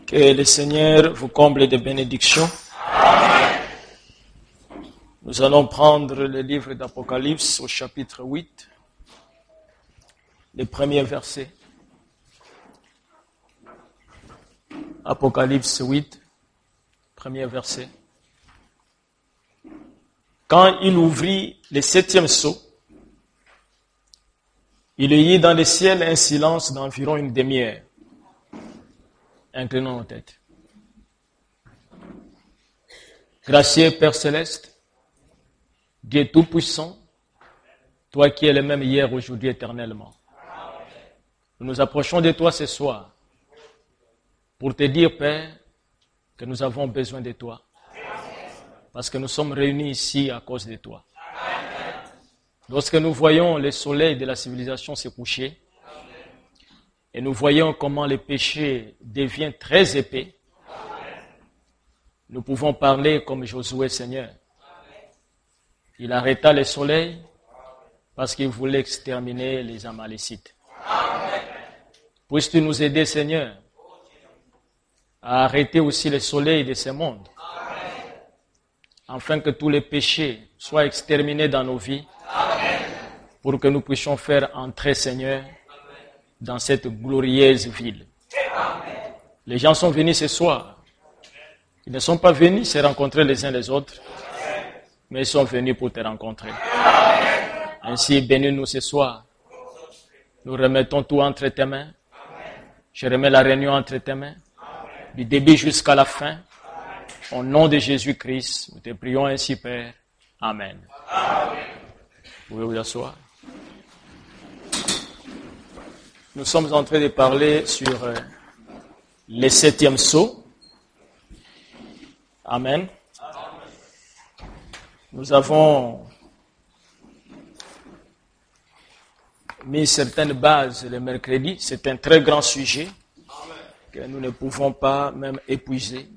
Que le Seigneur vous comble de bénédictions. Amen. Nous allons prendre le livre d'Apocalypse au chapitre 8, les premiers versets. Apocalypse 8, premier verset. Quand il ouvrit le 7e sceau, il y eut dans le ciel un silence d'environ une demi-heure. Inclinons nos têtes. Gracieux Père Céleste, Dieu Tout-Puissant, toi qui es le même hier, aujourd'hui, éternellement. Nous nous approchons de toi ce soir pour te dire, Père, que nous avons besoin de toi. Parce que nous sommes réunis ici à cause de toi. Lorsque nous voyons le soleil de la civilisation se coucher, et nous voyons comment le péché devient très épais, nous pouvons parler comme Josué, Seigneur. Il arrêta le soleil parce qu'il voulait exterminer les Amalécites. Puisses-tu nous aider, Seigneur, à arrêter aussi le soleil de ce monde, afin que tous les péchés soient exterminés dans nos vies, pour que nous puissions faire entrer, Seigneur, dans cette glorieuse ville. Les gens sont venus ce soir. Ils ne sont pas venus se rencontrer les uns les autres, mais ils sont venus pour te rencontrer. Ainsi, bénis-nous ce soir. Nous remettons tout entre tes mains. Je remets la réunion entre tes mains, du début jusqu'à la fin. Au nom de Jésus-Christ, nous te prions ainsi, Père. Amen. Vous pouvez vous asseoir. Nous sommes en train de parler sur le 7e sceau. Amen. Nous avons mis certaines bases le mercredi. C'est un très grand sujet que nous ne pouvons pas même épuiser.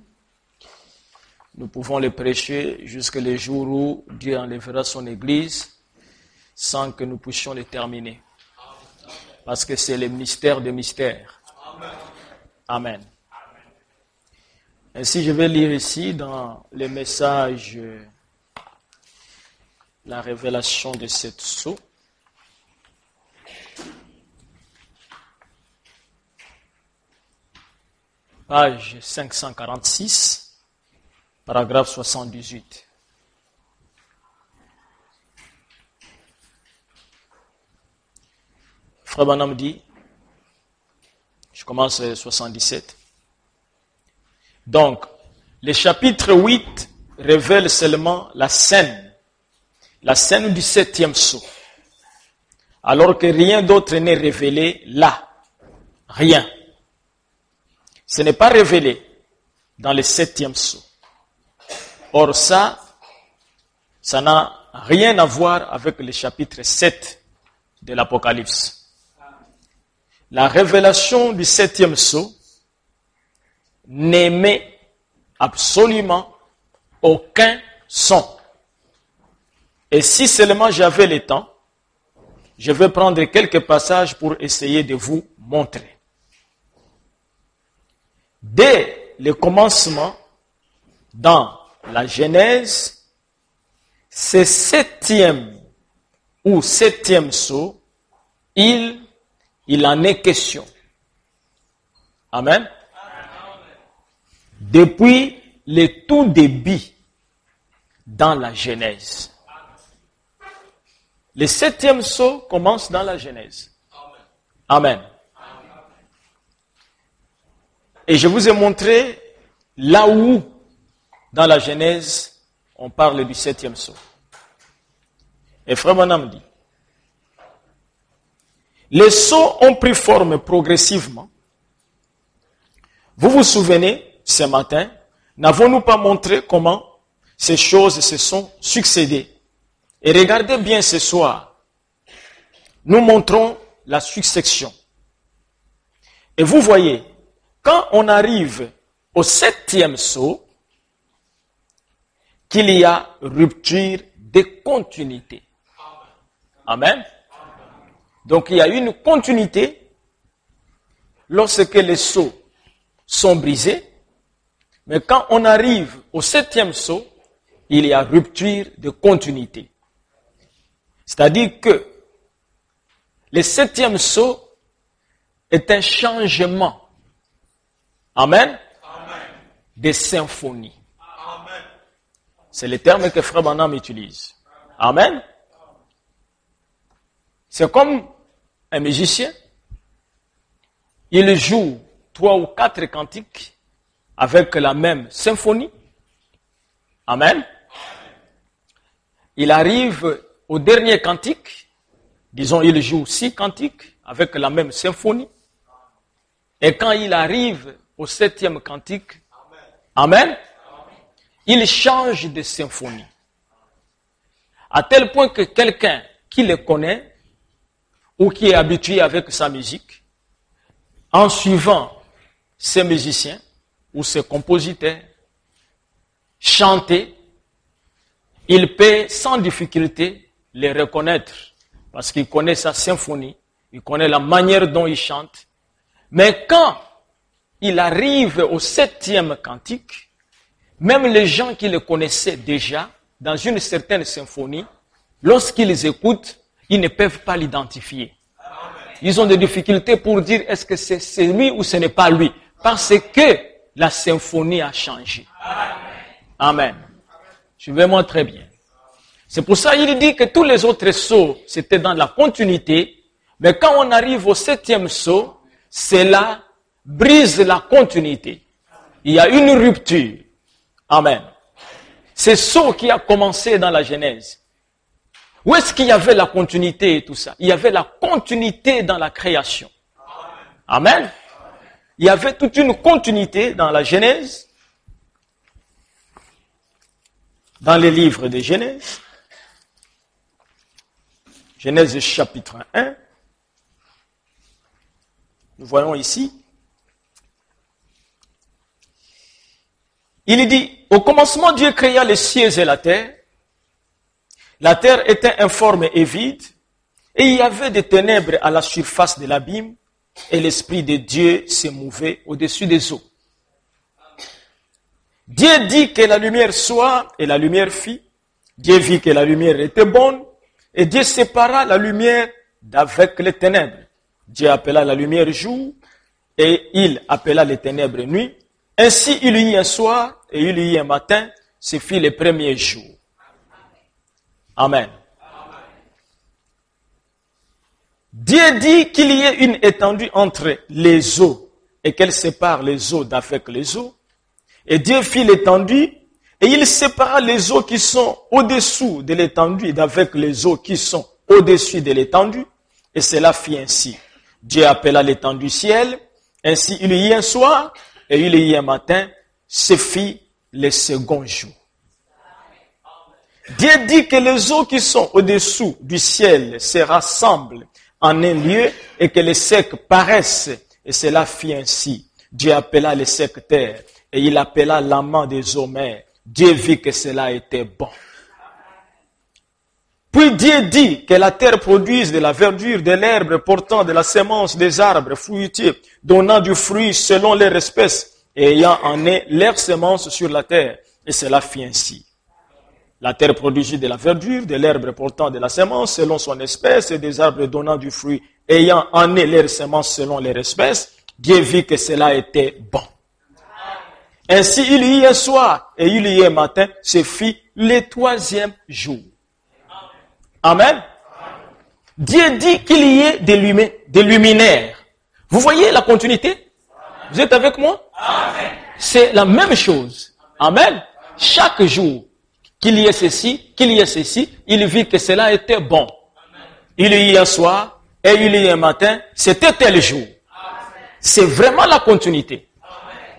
Nous pouvons le prêcher jusqu'au jour où Dieu enlèvera son Église sans que nous puissions le terminer. Parce que c'est le mystère des mystères. Amen. Ainsi, je vais lire ici dans le message la révélation de cette sceau. Page 546, paragraphe 78. Frère Branham dit, je commence 77. Donc, le chapitre 8 révèle seulement la scène du 7e sceau. Alors que rien d'autre n'est révélé là. Rien. Ce n'est pas révélé dans le 7e sceau. Or ça n'a rien à voir avec le chapitre 7 de l'Apocalypse. La révélation du 7e sceau n'émet absolument aucun son. Et si seulement j'avais le temps, je vais prendre quelques passages pour essayer de vous montrer. Dès le commencement, dans la Genèse, ce 7e ou 7e sceau, il en est question. Amen. Depuis le tout début dans la Genèse. Le 7e sceau commence dans la Genèse. Amen. Et je vous ai montré là où, dans la Genèse, on parle du 7e sceau. Et Frère Branham dit, les sceaux ont pris forme progressivement. Vous vous souvenez, ce matin, n'avons-nous pas montré comment ces choses se sont succédées? Et regardez bien ce soir, nous montrons la succession. Et vous voyez, quand on arrive au 7e sceau, qu'il y a rupture de continuité. Amen. Donc il y a une continuité lorsque le sceau sont brisés. Mais quand on arrive au 7e sceau, il y a rupture de continuité. C'est-à-dire que le 7e sceau est un changement. Amen. Des symphonies. C'est le terme que Frère Branham utilise. Amen. C'est comme un musicien. Il joue 3 ou 4 cantiques avec la même symphonie. Amen. Il arrive au dernier cantique. Disons, il joue 6 cantiques avec la même symphonie. Et quand il arrive au 7e cantique, amen, il change de symphonie. À tel point que quelqu'un qui le connaît ou qui est habitué avec sa musique, en suivant ses musiciens ou ses compositeurs, chanter, il peut sans difficulté les reconnaître parce qu'il connaît sa symphonie, il connaît la manière dont il chante. Mais quand il arrive au 7e cantique, même les gens qui le connaissaient déjà, dans une certaine symphonie, lorsqu'ils écoutent, ils ne peuvent pas l'identifier. Ils ont des difficultés pour dire est-ce que c'est lui ou ce n'est pas lui. Parce que la symphonie a changé. Amen. Suivez-moi très bien. C'est pour ça qu'il dit que tous les autres sceaux, c'était dans la continuité. Mais quand on arrive au 7e sceau, cela brise la continuité. Il y a une rupture. Amen. C'est ce qui a commencé dans la Genèse. Où est-ce qu'il y avait la continuité et tout ça? Il y avait la continuité dans la création. Amen. Il y avait toute une continuité dans la Genèse, dans les livres de Genèse. Genèse chapitre 1. Nous voyons ici. Il dit, au commencement, Dieu créa les cieux et la terre. La terre était informe et vide, et il y avait des ténèbres à la surface de l'abîme, et l'Esprit de Dieu se mouvait au-dessus des eaux. Dieu dit que la lumière soit, et la lumière fit. Dieu vit que la lumière était bonne, et Dieu sépara la lumière d'avec les ténèbres. Dieu appela la lumière jour, et il appela les ténèbres nuit. Ainsi il y eut un soir, et il y eut un matin, ce fut le premier jour. Amen. Dieu dit qu'il y ait une étendue entre les eaux et qu'elle sépare les eaux d'avec les eaux. Et Dieu fit l'étendue et il sépara les eaux qui sont au-dessous de l'étendue d'avec les eaux qui sont au-dessus de l'étendue. Et cela fit ainsi. Dieu appela l'étendue ciel. Ainsi il y eut un soir et il y eut un matin. Ce fit le second jour. Dieu dit que les eaux qui sont au-dessous du ciel se rassemblent en un lieu et que les secs paraissent. Et cela fit ainsi. Dieu appela les secs terre et il appela l'amant des eaux mers. Dieu vit que cela était bon. Puis Dieu dit que la terre produise de la verdure, de l'herbe portant de la semence des arbres fruitiers, donnant du fruit selon leur espèce et ayant en eux leur semence sur la terre. Et cela fit ainsi. La terre produisit de la verdure, de l'herbe portant de la semence selon son espèce et des arbres donnant du fruit, ayant en eux leur semence selon leur espèce. Dieu vit que cela était bon. Ainsi il y eut un soir et il y eut un matin, ce fit le 3e jour. Amen. Dieu dit qu'il y ait des luminaires. Vous voyez la continuité? Vous êtes avec moi? Amen. C'est la même chose. Amen. Chaque jour, qu'il y ait ceci, il vit que cela était bon. Il y eut un soir et il y eut un matin, c'était tel jour. C'est vraiment la continuité.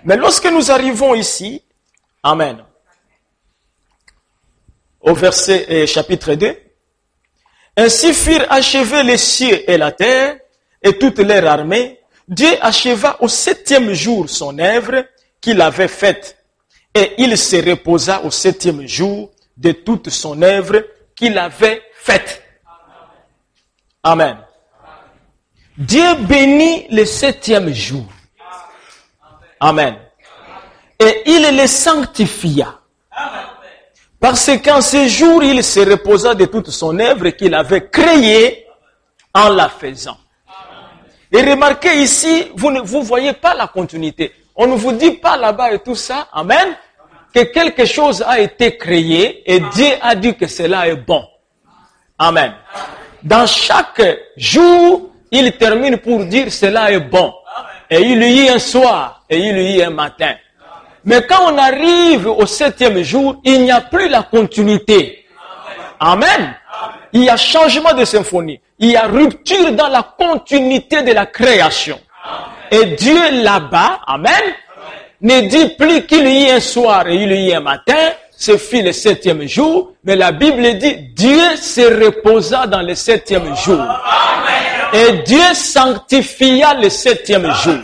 Mais lorsque nous arrivons ici, amen, au verset chapitre 2, ainsi furent achevés les cieux et la terre et toute leur armée. Dieu acheva au 7e jour son œuvre qu'il avait faite. Et il se reposa au 7e jour de toute son œuvre qu'il avait faite. Amen. Dieu bénit le 7e jour. Amen. Et il les sanctifia. Parce qu'en ce jour, il se reposa de toute son œuvre qu'il avait créée en la faisant. Et remarquez ici, vous ne voyez pas la continuité. On ne vous dit pas là-bas et tout ça, amen, que quelque chose a été créé et Dieu a dit que cela est bon. Amen. Dans chaque jour, il termine pour dire cela est bon. Et il y eut un soir et il y eut un matin. Mais quand on arrive au 7e jour, il n'y a plus la continuité. Amen. Il y a changement de symphonie. Il y a rupture dans la continuité de la création. Et Dieu là-bas, amen, ne dit plus qu'il y ait un soir et il y ait un matin. Ce fut le 7e jour. Mais la Bible dit, Dieu se reposa dans le 7e jour. Et Dieu sanctifia le 7e jour.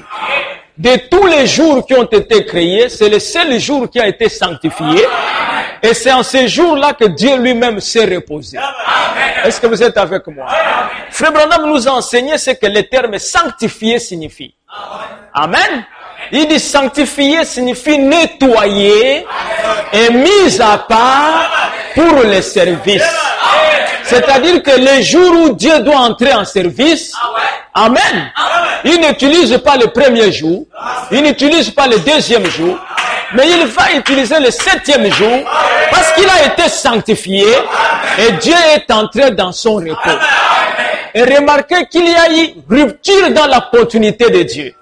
De tous les jours qui ont été créés, c'est le seul jour qui a été sanctifié. Et c'est en ce jour-là que Dieu lui-même s'est reposé. Est-ce que vous êtes avec moi? Frère Branham nous a enseigné ce que le terme sanctifié signifie. Amen. Il dit sanctifié signifie nettoyer et mis à part pour le service. C'est-à-dire que les jours où Dieu doit entrer en service, amen, il n'utilise pas le premier jour, il n'utilise pas le deuxième jour, mais il va utiliser le 7e jour parce qu'il a été sanctifié et Dieu est entré dans son repos. Et remarquez qu'il y a eu rupture dans la continuité de Dieu.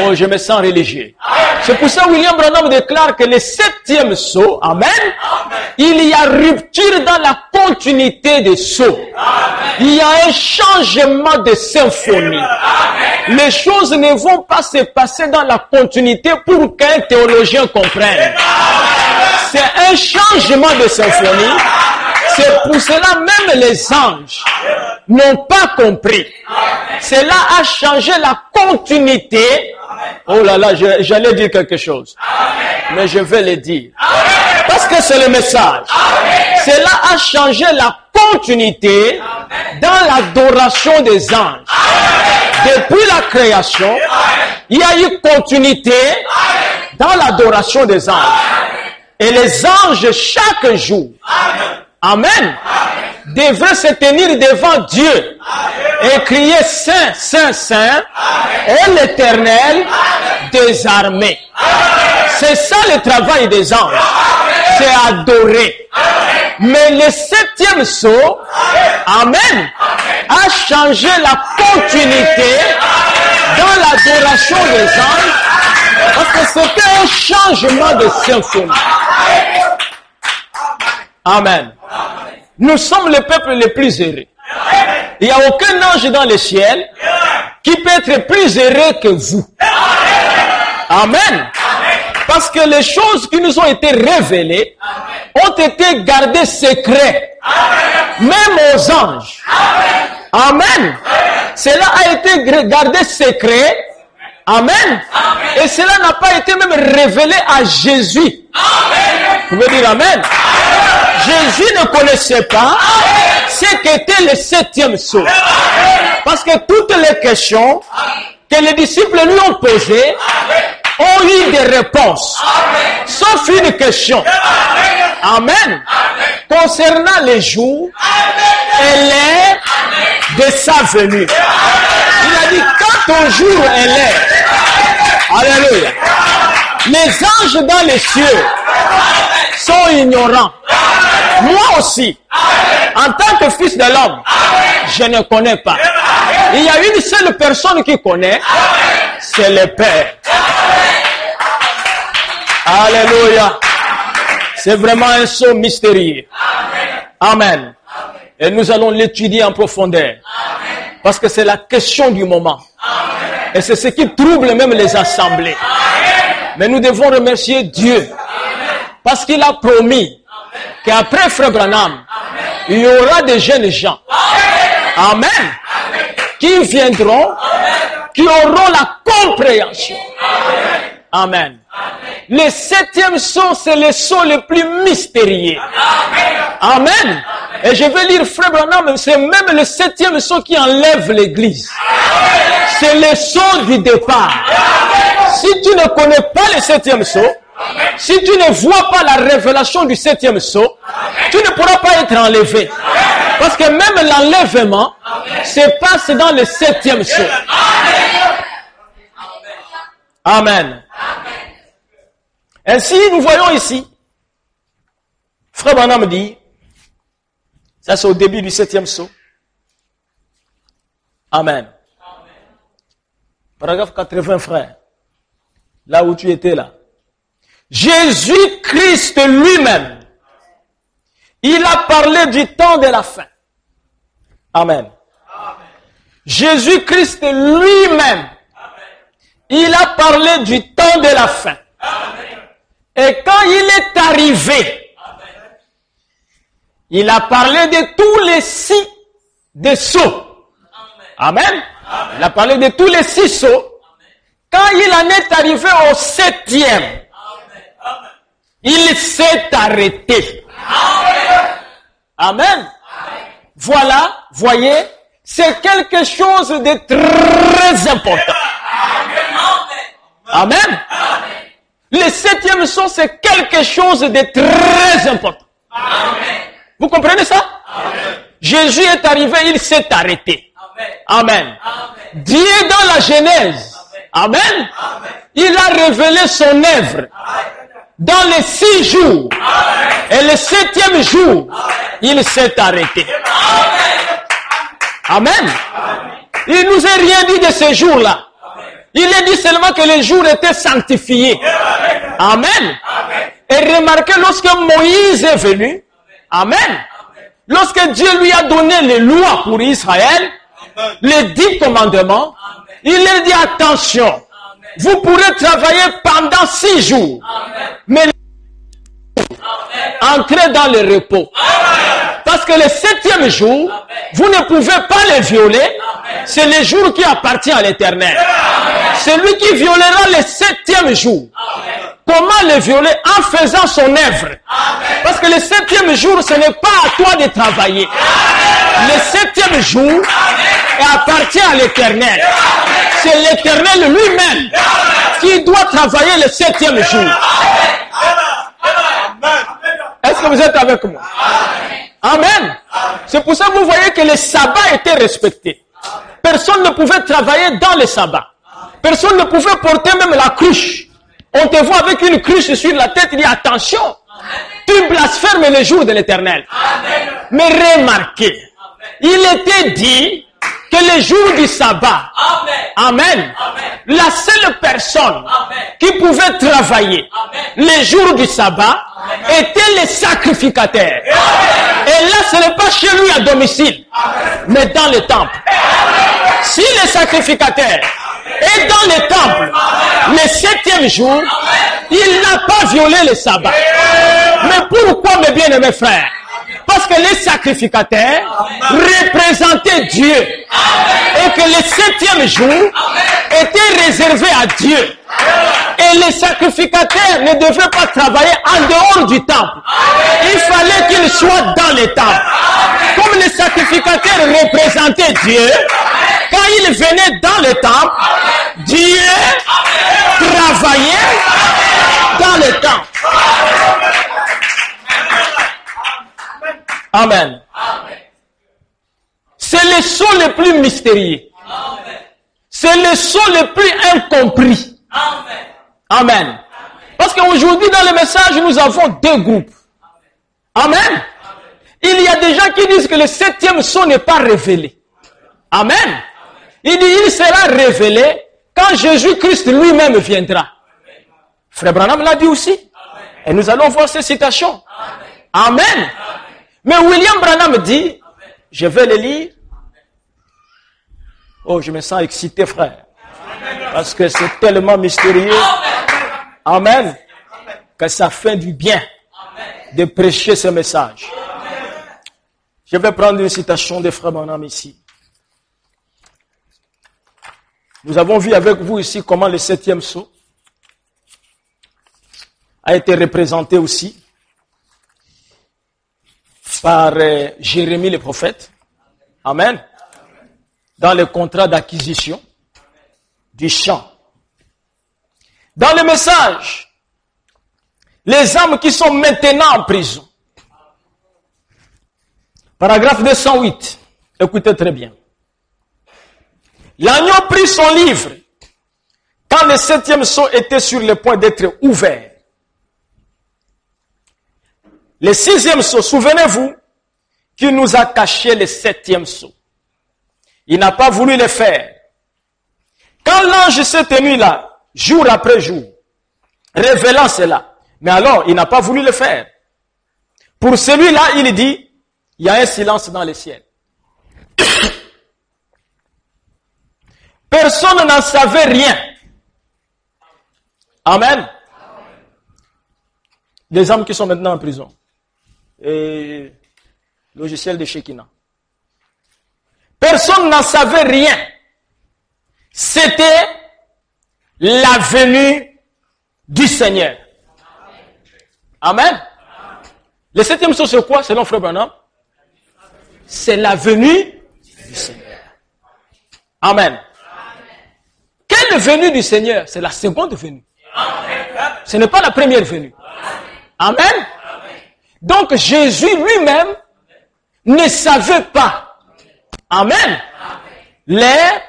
Oh, je me sens religieux. C'est pour ça que William Branham déclare que le 7e sceau, amen, il y a rupture dans la continuité des sceaux. Il y a un changement de symphonie. Les choses ne vont pas se passer dans la continuité pour qu'un théologien comprenne. C'est un changement de symphonie. C'est pour cela même les anges n'ont pas compris. Cela a changé la continuité. Oh là là, j'allais dire quelque chose. Mais je vais le dire. Parce que c'est le message. Cela a changé la continuité dans l'adoration des anges. Depuis la création, il y a eu continuité dans l'adoration des anges. Et les anges, chaque jour, amen, devraient se tenir devant Dieu et crier Saint, Saint, Saint, et l'Éternel des armées. C'est ça le travail des anges. C'est adorer. Mais le 7e sceau, amen, a changé la continuité dans l'adoration des anges parce que c'était un changement de symphonie. Amen. Nous sommes le peuple le plus heureux. Il n'y a aucun ange dans le ciel qui peut être plus heureux que vous. Amen. Parce que les choses qui nous ont été révélées ont été gardées secrètes. Même aux anges. Amen. Cela a été gardé secret. Amen. Et cela n'a pas été même révélé à Jésus. Vous pouvez dire Amen. Jésus ne connaissait pas ce qu'était le 7e sceau. Parce que toutes les questions que les disciples lui ont posées ont eu des réponses. Sauf une question. Amen. Concernant les jours et l'heure de sa venue. Il a dit quand ton jour est l'heure. Alléluia. Les anges dans les cieux sont ignorants. Moi aussi, en tant que fils de l'homme, je ne connais pas. Il y a une seule personne qui connaît, c'est le Père. Alléluia. C'est vraiment un sceau mystérieux. Amen. Et nous allons l'étudier en profondeur. Parce que c'est la question du moment. Et c'est ce qui trouble même les assemblées. Mais nous devons remercier Dieu. Parce qu'il a promis qu'après Frère Branham, il y aura des jeunes gens. Amen. Qui viendront, qui auront la compréhension. Amen. Le 7e sceau, c'est le sceau le plus mystérieux. Amen. Et je vais lire Frère Branham, c'est même le 7e sceau qui enlève l'église. C'est le sceau du départ. Si tu ne connais pas le 7e sceau, si tu ne vois pas la révélation du 7e sceau, tu ne pourras pas être enlevé. Parce que même l'enlèvement se passe dans le 7e sceau. Amen. Ainsi, nous voyons ici, Frère Branham dit, ça c'est au début du 7e sceau. Amen. Paragraphe 80, frère. Là où tu étais là. Jésus-Christ lui-même, il a parlé du temps de la fin. Amen. Jésus-Christ lui-même, il a parlé du temps de la fin. Et quand il est arrivé, il a parlé de tous les 6 des sceaux. Amen. Il a parlé de tous les 6 sceaux. Quand il en est arrivé au 7e, il s'est arrêté. Amen. Voilà, voyez, c'est quelque chose de très important. Amen. Le 7e sceau, c'est quelque chose de très important. Vous comprenez ça? Jésus est arrivé, il s'est arrêté. Amen. Dieu dans la Genèse, amen, il a révélé son œuvre dans les 6 jours. Et le 7e jour, il s'est arrêté. Amen. Il nous a rien dit de ce jour-là. Il a dit seulement que les jours étaient sanctifiés. Amen. Et remarquez, lorsque Moïse est venu, amen, lorsque Dieu lui a donné les lois pour Israël, les 10 commandements, il leur dit attention, vous pourrez travailler pendant 6 jours, mais entrez dans le repos. Parce que le 7e jour, vous ne pouvez pas le violer, c'est le jour qui appartient à l'Éternel. Celui qui violera le 7e jour, comment le violer? En faisant son œuvre. Parce que le 7e jour, ce n'est pas à toi de travailler. Le 7e jour appartient à l'Éternel. C'est l'Éternel lui-même qui doit travailler le 7e jour. Est-ce que vous êtes avec moi? Amen. C'est pour ça que vous voyez que le sabbat était respecté. Personne ne pouvait travailler dans le sabbat. Personne ne pouvait porter même la cruche. On te voit avec une cruche sur la tête, il dit attention, tu blasphèmes le jour de l'Éternel. Mais remarquez, il était dit que le jour du sabbat, amen, la seule personne qui pouvait travailler le jour du sabbat était le sacrificateur. Et là, ce n'est pas chez lui à domicile, mais dans le temple. Si le sacrificateur est dans le temple le 7e jour, il n'a pas violé le sabbat. Mais pourquoi, mes bien-aimés frères? Parce que les sacrificateurs représentaient Dieu. Et que le 7e jour était réservé à Dieu. Et les sacrificateurs ne devaient pas travailler en dehors du temple. Il fallait qu'ils soient dans le temple. Comme les sacrificateurs représentaient Dieu, quand ils venaient dans le temple, Dieu travaillait dans le temple. Amen. C'est le sceau le plus mystérieux. C'est le sceau le plus incompris. Amen. Parce qu'aujourd'hui, dans le message, nous avons 2 groupes. Amen. Il y a des gens qui disent que le 7e sceau n'est pas révélé. Amen. Il dit, il sera révélé quand Jésus-Christ lui-même viendra. Frère Branham l'a dit aussi. Et nous allons voir ces citations. Amen. Mais William Branham dit, je vais le lire. Oh, je me sens excité, frère. Parce que c'est tellement mystérieux. Amen. Que ça fait du bien de prêcher ce message. Je vais prendre une citation de frère Branham ici. Nous avons vu avec vous ici comment le 7e sceau a été représenté aussi par Jérémie le prophète. Amen. Dans le contrat d'acquisition du champ. Dans le message, les âmes qui sont maintenant en prison. Paragraphe 208. Écoutez très bien. L'agneau prit son livre quand le 7e sceau était sur le point d'être ouvert. Le 6e sceau, souvenez-vous, qu'il nous a caché le 7e sceau. Il n'a pas voulu le faire. Quand l'ange s'est tenu là, jour après jour, révélant cela, mais alors il n'a pas voulu le faire. Pour celui-là, il dit, il y a un silence dans le ciel. Personne n'en savait rien. Amen. Les âmes qui sont maintenant en prison. Et logiciel de Shekinah. Personne n'en savait rien. C'était la venue du Seigneur. Amen. Le 7e sceau, c'est quoi, selon Frère Branham? C'est la venue du Seigneur. Amen. Quelle venue du Seigneur? C'est la seconde venue. Ce n'est pas la première venue. Amen. Donc Jésus lui-même ne savait pas. Amen. L'heure,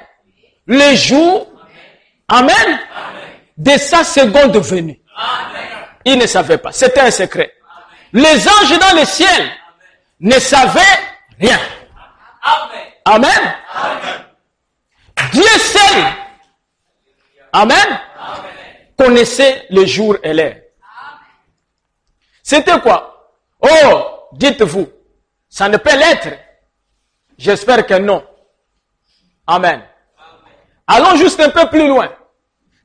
les jours, amen, de sa seconde venue. Il ne savait pas. C'était un secret. Les anges dans le ciel ne savaient rien. Amen. Dieu seul, amen, connaissait le jour et l'heure. C'était quoi? Oh, dites-vous, ça ne peut l'être. J'espère que non. Amen. Allons juste un peu plus loin.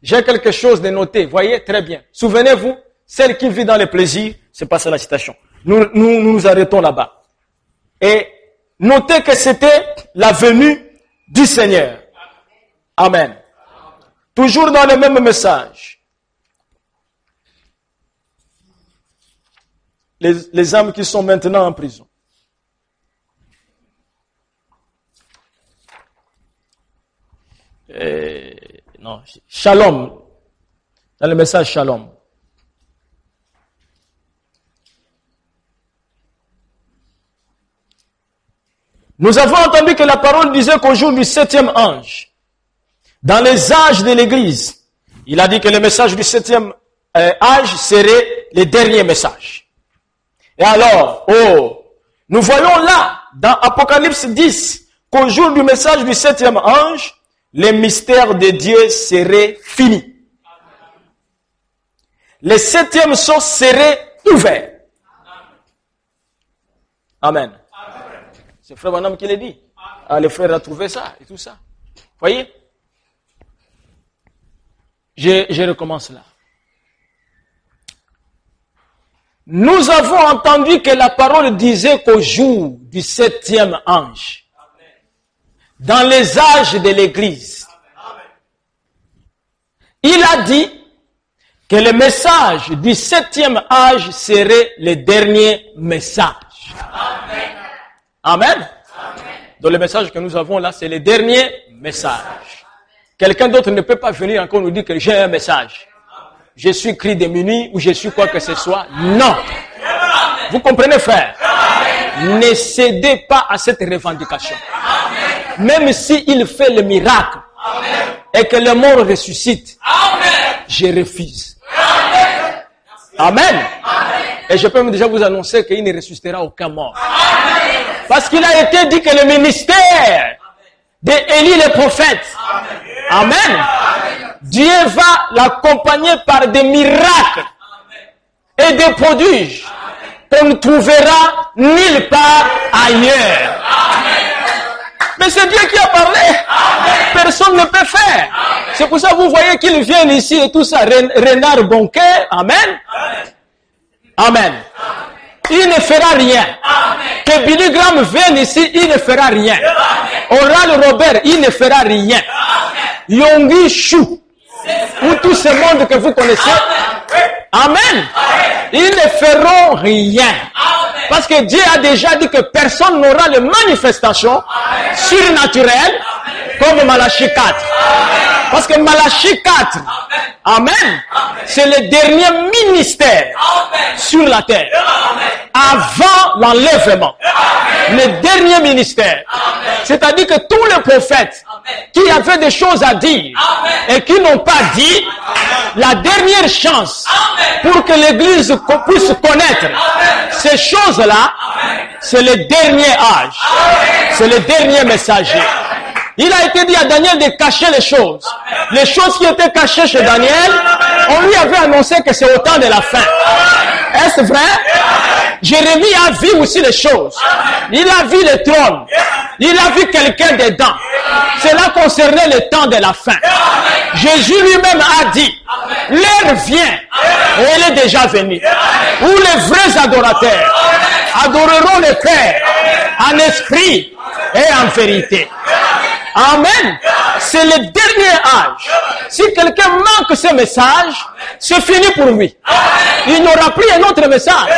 J'ai quelque chose de noté. Voyez, très bien. Souvenez-vous, celle qui vit dans le plaisir, c'est pas ça la citation. Nous arrêtons là-bas. Et notez que c'était la venue du Seigneur. Amen. Toujours dans le même message. Les âmes qui sont maintenant en prison. Non, Shalom. Dans le message Shalom. Nous avons entendu que la parole disait qu'au jour du 7e ange, dans les âges de l'Église, il a dit que le message du 7e âge serait le dernier message. Et alors, nous voyons là, dans Apocalypse 10, qu'au jour du message du 7e ange, les mystères de Dieu seraient finis. Le 7e sceau serait ouvert. Amen. C'est frère Branham qui l'a dit. Ah, le frère a trouvé ça et tout ça. Voyez? Je recommence là. Nous avons entendu que la parole disait qu'au jour du 7e ange, dans les âges de l'Église, il a dit que le message du 7e âge serait le dernier message. Amen. Amen. Donc le message que nous avons là, c'est le dernier message. Quelqu'un d'autre ne peut pas venir encore nous dire que j'ai un message. Je suis cri de minuit ou je suis quoi que ce soit. Non. Vous comprenez, frère? Ne cédez pas à cette revendication. Même s'il fait le miracle et que le mort ressuscite, je refuse. Amen. Et je peux déjà vous annoncer qu'il ne ressuscitera aucun mort. Parce qu'il a été dit que le ministère d'Élie le prophète, amen, Dieu va l'accompagner par des miracles et des prodiges qu'on ne trouvera nulle part ailleurs. Mais c'est Dieu qui a parlé. Personne ne peut faire. C'est pour ça que vous voyez qu'ils viennent ici et tout ça, Renard Bonquet, amen. Amen. Il ne fera rien. Que Billy Graham vienne ici, il ne fera rien. Oral Robert, il ne fera rien. Yonggi Chou, ou tout ce monde que vous connaissez, Amen. Ils ne feront rien. Parce que Dieu a déjà dit que personne n'aura de manifestation surnaturelle comme Malachie 4. Parce que Malachie 4, Amen, c'est le dernier ministère sur la terre. Avant l'enlèvement. Le dernier ministère. C'est-à-dire que tous les prophètes qui avaient des choses à dire et qui n'ont pas dit, la dernière chance pour que l'Église puisse connaître ces choses-là, c'est le dernier âge. C'est le dernier messager. Il a été dit à Daniel de cacher les choses. Les choses qui étaient cachées chez Daniel, on lui avait annoncé que c'est au temps de la fin. Est-ce vrai? Jérémie a vu aussi les choses. Il a vu le trône. Il a vu quelqu'un dedans. Cela concernait le temps de la fin. Jésus lui-même a dit, l'heure vient, et elle est déjà venue, où les vrais adorateurs adoreront le Père en esprit et en vérité. Amen. C'est le dernier âge. Si quelqu'un manque ce message, c'est fini pour lui. Il n'aura plus un autre message.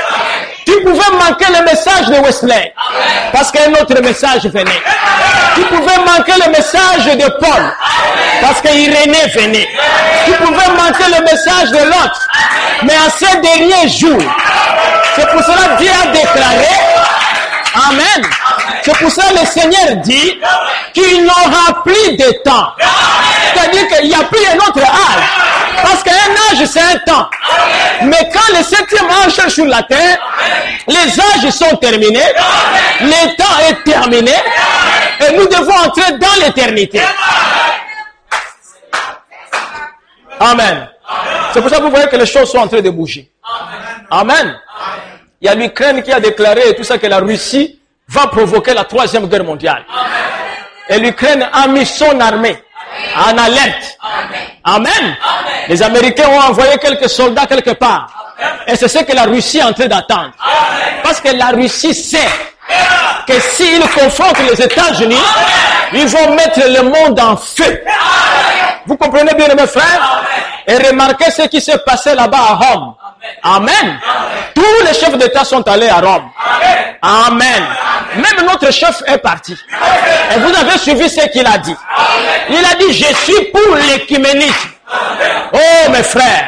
Tu pouvais manquer le message de Wesley parce qu'un autre message venait. Tu pouvais manquer le message de Paul parce qu'Irénée venait. Tu pouvais manquer le message de l'autre. Mais en ces derniers jours, c'est pour cela que Dieu a déclaré, Amen. C'est pour ça que le Seigneur dit qu'il n'aura plus de temps. C'est-à-dire qu'il n'y a plus un autre âge. Parce qu'un âge, c'est un temps. Mais quand le 7e âge est sur la terre, les âges sont terminés, le temps est terminé, et nous devons entrer dans l'éternité. Amen. C'est pour ça que vous voyez que les choses sont en train de bouger. Amen. Il y a l'Ukraine qui a déclaré et tout ça que la Russie va provoquer la 3e guerre mondiale. Et l'Ukraine a mis son armée en alerte. Amen. Les Américains ont envoyé quelques soldats quelque part. Et c'est ce que la Russie est en train d'attendre. Parce que la Russie sait que s'ils confrontent les États-Unis, ils vont mettre le monde en feu. Vous comprenez bien, mes frères? Et remarquez ce qui s'est passé là-bas à Rome. Amen. Tous les chefs d'État sont allés à Rome. Amen. Même notre chef est parti. Et vous avez suivi ce qu'il a dit. Il a dit, je suis pour l'écuménisme. Oh mes frères,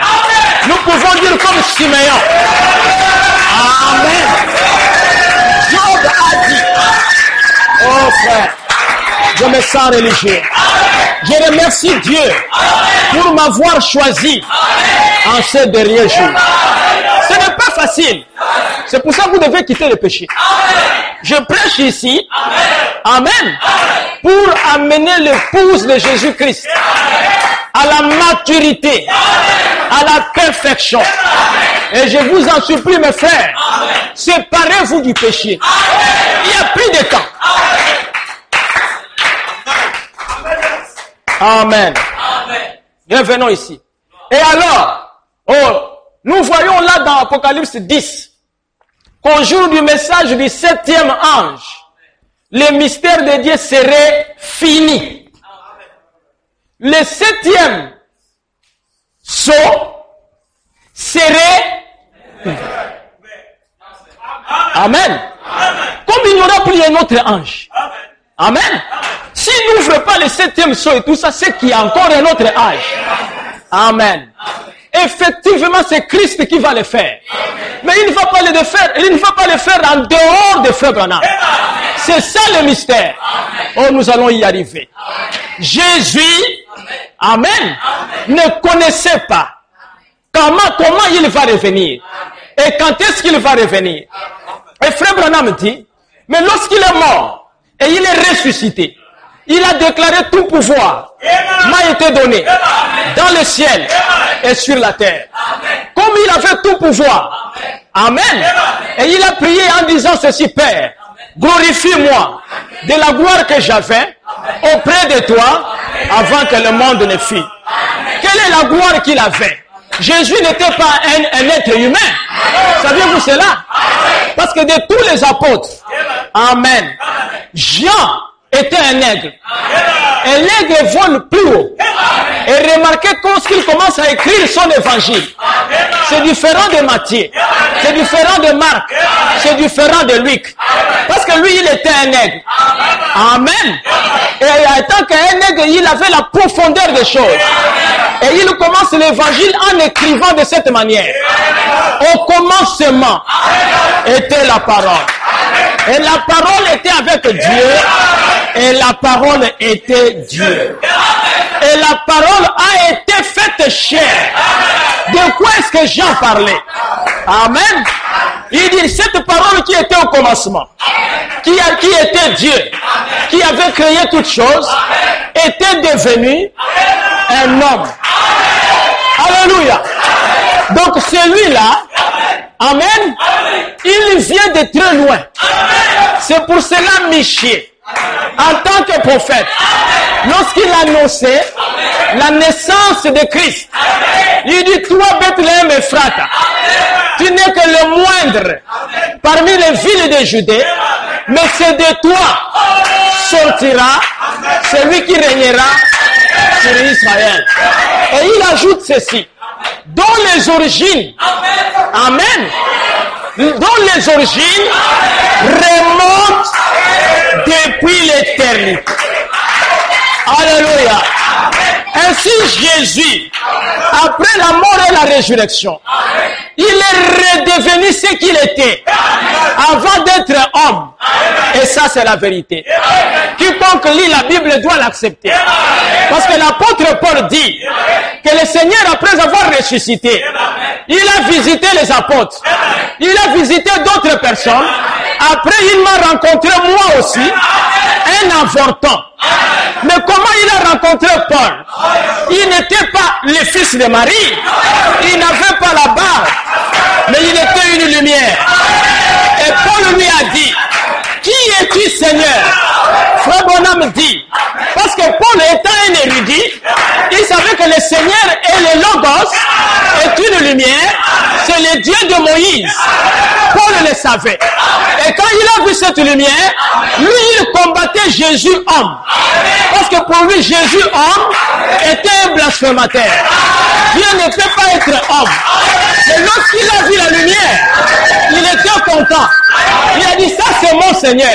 nous pouvons dire comme Siméon. Amen. Job a dit, oh frère, je me sens religieux. Je remercie Dieu pour m'avoir choisi en ces derniers jours. Ce n'est pas facile. C'est pour ça que vous devez quitter le péché. Je prêche ici, Amen, pour amener l'épouse de Jésus-Christ à la maturité, à la perfection. Et je vous en supplie, mes frères, séparez-vous du péché. Il n'y a plus de temps. Amen. Bienvenue ici. Et alors, nous voyons là dans Apocalypse 10 qu'au jour du message du 7e ange, le mystère de Dieu serait fini. Le 7e sceau serait... Amen. Comme il n'y aura plus un autre ange. Amen. S'il n'ouvre pas le 7e sceau et tout ça, c'est qu'il y a encore un autre âge. Amen. Effectivement, c'est Christ qui va le faire. Mais il ne va pas le faire, il ne va pas le faire en dehors de Frère Branham. C'est ça le mystère. Oh, nous allons y arriver. Jésus, Amen, ne connaissait pas comment il va revenir. Et quand est-ce qu'il va revenir? Et Frère Branham dit, mais lorsqu'il est mort et il est ressuscité, il a déclaré tout pouvoir m'a été donné dans le ciel et sur la terre. Comme il avait tout pouvoir. Amen. Et il a prié en disant ceci, Père, glorifie-moi de la gloire que j'avais auprès de toi avant que le monde ne fût. Quelle est la gloire qu'il avait? Jésus n'était pas un être humain. Saviez-vous cela? Parce que de tous les apôtres, Amen, Jean était un aigle. Et l'aigle vole plus haut. Et remarquez qu'il commence à écrire son évangile. C'est différent de Matthieu. C'est différent de Marc. C'est différent de Luc. Parce que lui, il était un aigle. Amen. Et en tant qu'un aigle, il avait la profondeur des choses. Et il commence l'évangile en écrivant de cette manière. Au commencement était la parole. Et la parole était avec Dieu. Et la parole était Dieu. Et la parole a été faite chair. De quoi est-ce que Jean parlait? Amen. Il dit cette parole qui était au commencement, qui était Dieu, qui avait créé toutes choses, était devenu un homme. Alléluia. Donc celui-là, amen, il vient de très loin. C'est pour cela Michée, en tant que prophète, lorsqu'il annonçait la naissance de Christ, il dit, toi Bethléem Ephrata, tu n'es que le moindre parmi les villes de Judée, mais c'est de toi sortira celui qui régnera sur Israël. Et il ajoute ceci, dont les origines, amen, dont les origines remontent depuis l'éternité. Alléluia. Ainsi Jésus, après la mort et la résurrection, il est redevenu ce qu'il était avant d'être homme. Et ça, c'est la vérité. Quiconque lit la Bible doit l'accepter. Parce que l'apôtre Paul dit que le Seigneur, après avoir ressuscité, il a visité les apôtres. Il a visité d'autres personnes. Après, il m'a rencontré moi aussi, un avorton. Mais comment il a rencontré Paul? Il n'était pas le fils de Marie. Il n'avait pas la barbe. Mais il était une lumière. Et Paul lui a dit, qui es-tu, Seigneur? Frère Bonhomme dit, parce que Paul étant un érudit, il savait que le Seigneur et le Logos est une lumière, c'est le Dieu de Moïse. Paul le savait. Et quand il a vu cette lumière, lui il combattait Jésus homme. Parce que pour lui Jésus homme était un blasphémateur. Dieu ne peut pas être homme. Mais lorsqu'il a vu la lumière, il était content. Il a dit, ça c'est mon Seigneur.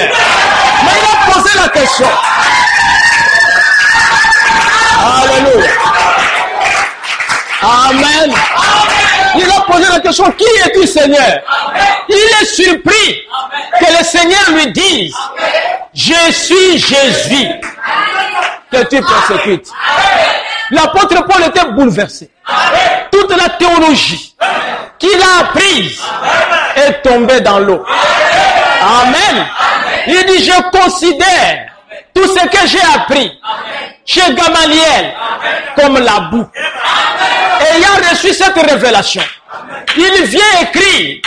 Mais il a posé la question. Alléluia. Amen. Il a posé la question, qui es-tu, Seigneur? Il est surpris que le Seigneur lui dise, je suis Jésus que tu persécutes. L'apôtre Paul était bouleversé. Toute la théologie qu'il a apprise est tombée dans l'eau. Amen. Il dit, je considère tout ce que j'ai appris chez Gamaliel comme la boue. Ayant reçu cette révélation, il vient écrire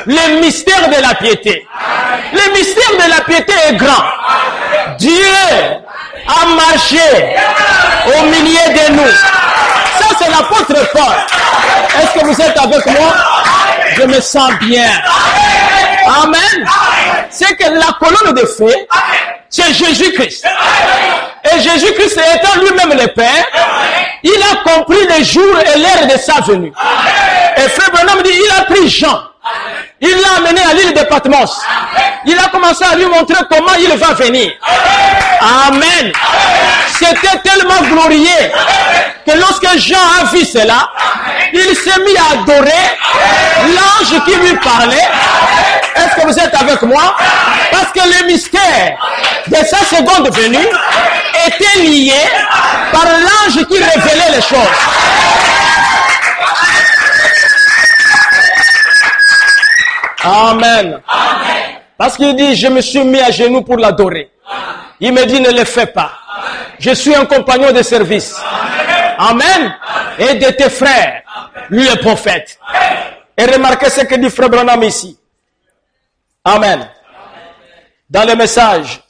le mystère de la piété. Le mystère de la piété est grand. Dieu a marché au milieu de nous. Ça, c'est l'apôtre Paul. Est-ce que vous êtes avec moi? Je me sens bien. Amen. C'est que la colonne de feu, c'est Jésus-Christ. Et Jésus-Christ étant lui-même le Père, il a compris le jour et l'heure de sa venue. Et Frère Branham dit, il a pris Jean. Il l'a amené à l'île de Patmos. Il a commencé à lui montrer comment il va venir. Amen. C'était tellement glorieux que lorsque Jean a vu cela, il s'est mis à adorer l'ange qui lui parlait. Est-ce que vous êtes avec moi? Parce que le mystère de sa seconde venue était lié par l'ange qui révélait les choses. Amen. Parce qu'il dit, je me suis mis à genoux pour l'adorer. Il me dit, ne le fais pas. Je suis un compagnon de service. Amen. Et de tes frères, lui est prophète. Et remarquez ce que dit Frère Branham ici. Amen. Dans le message,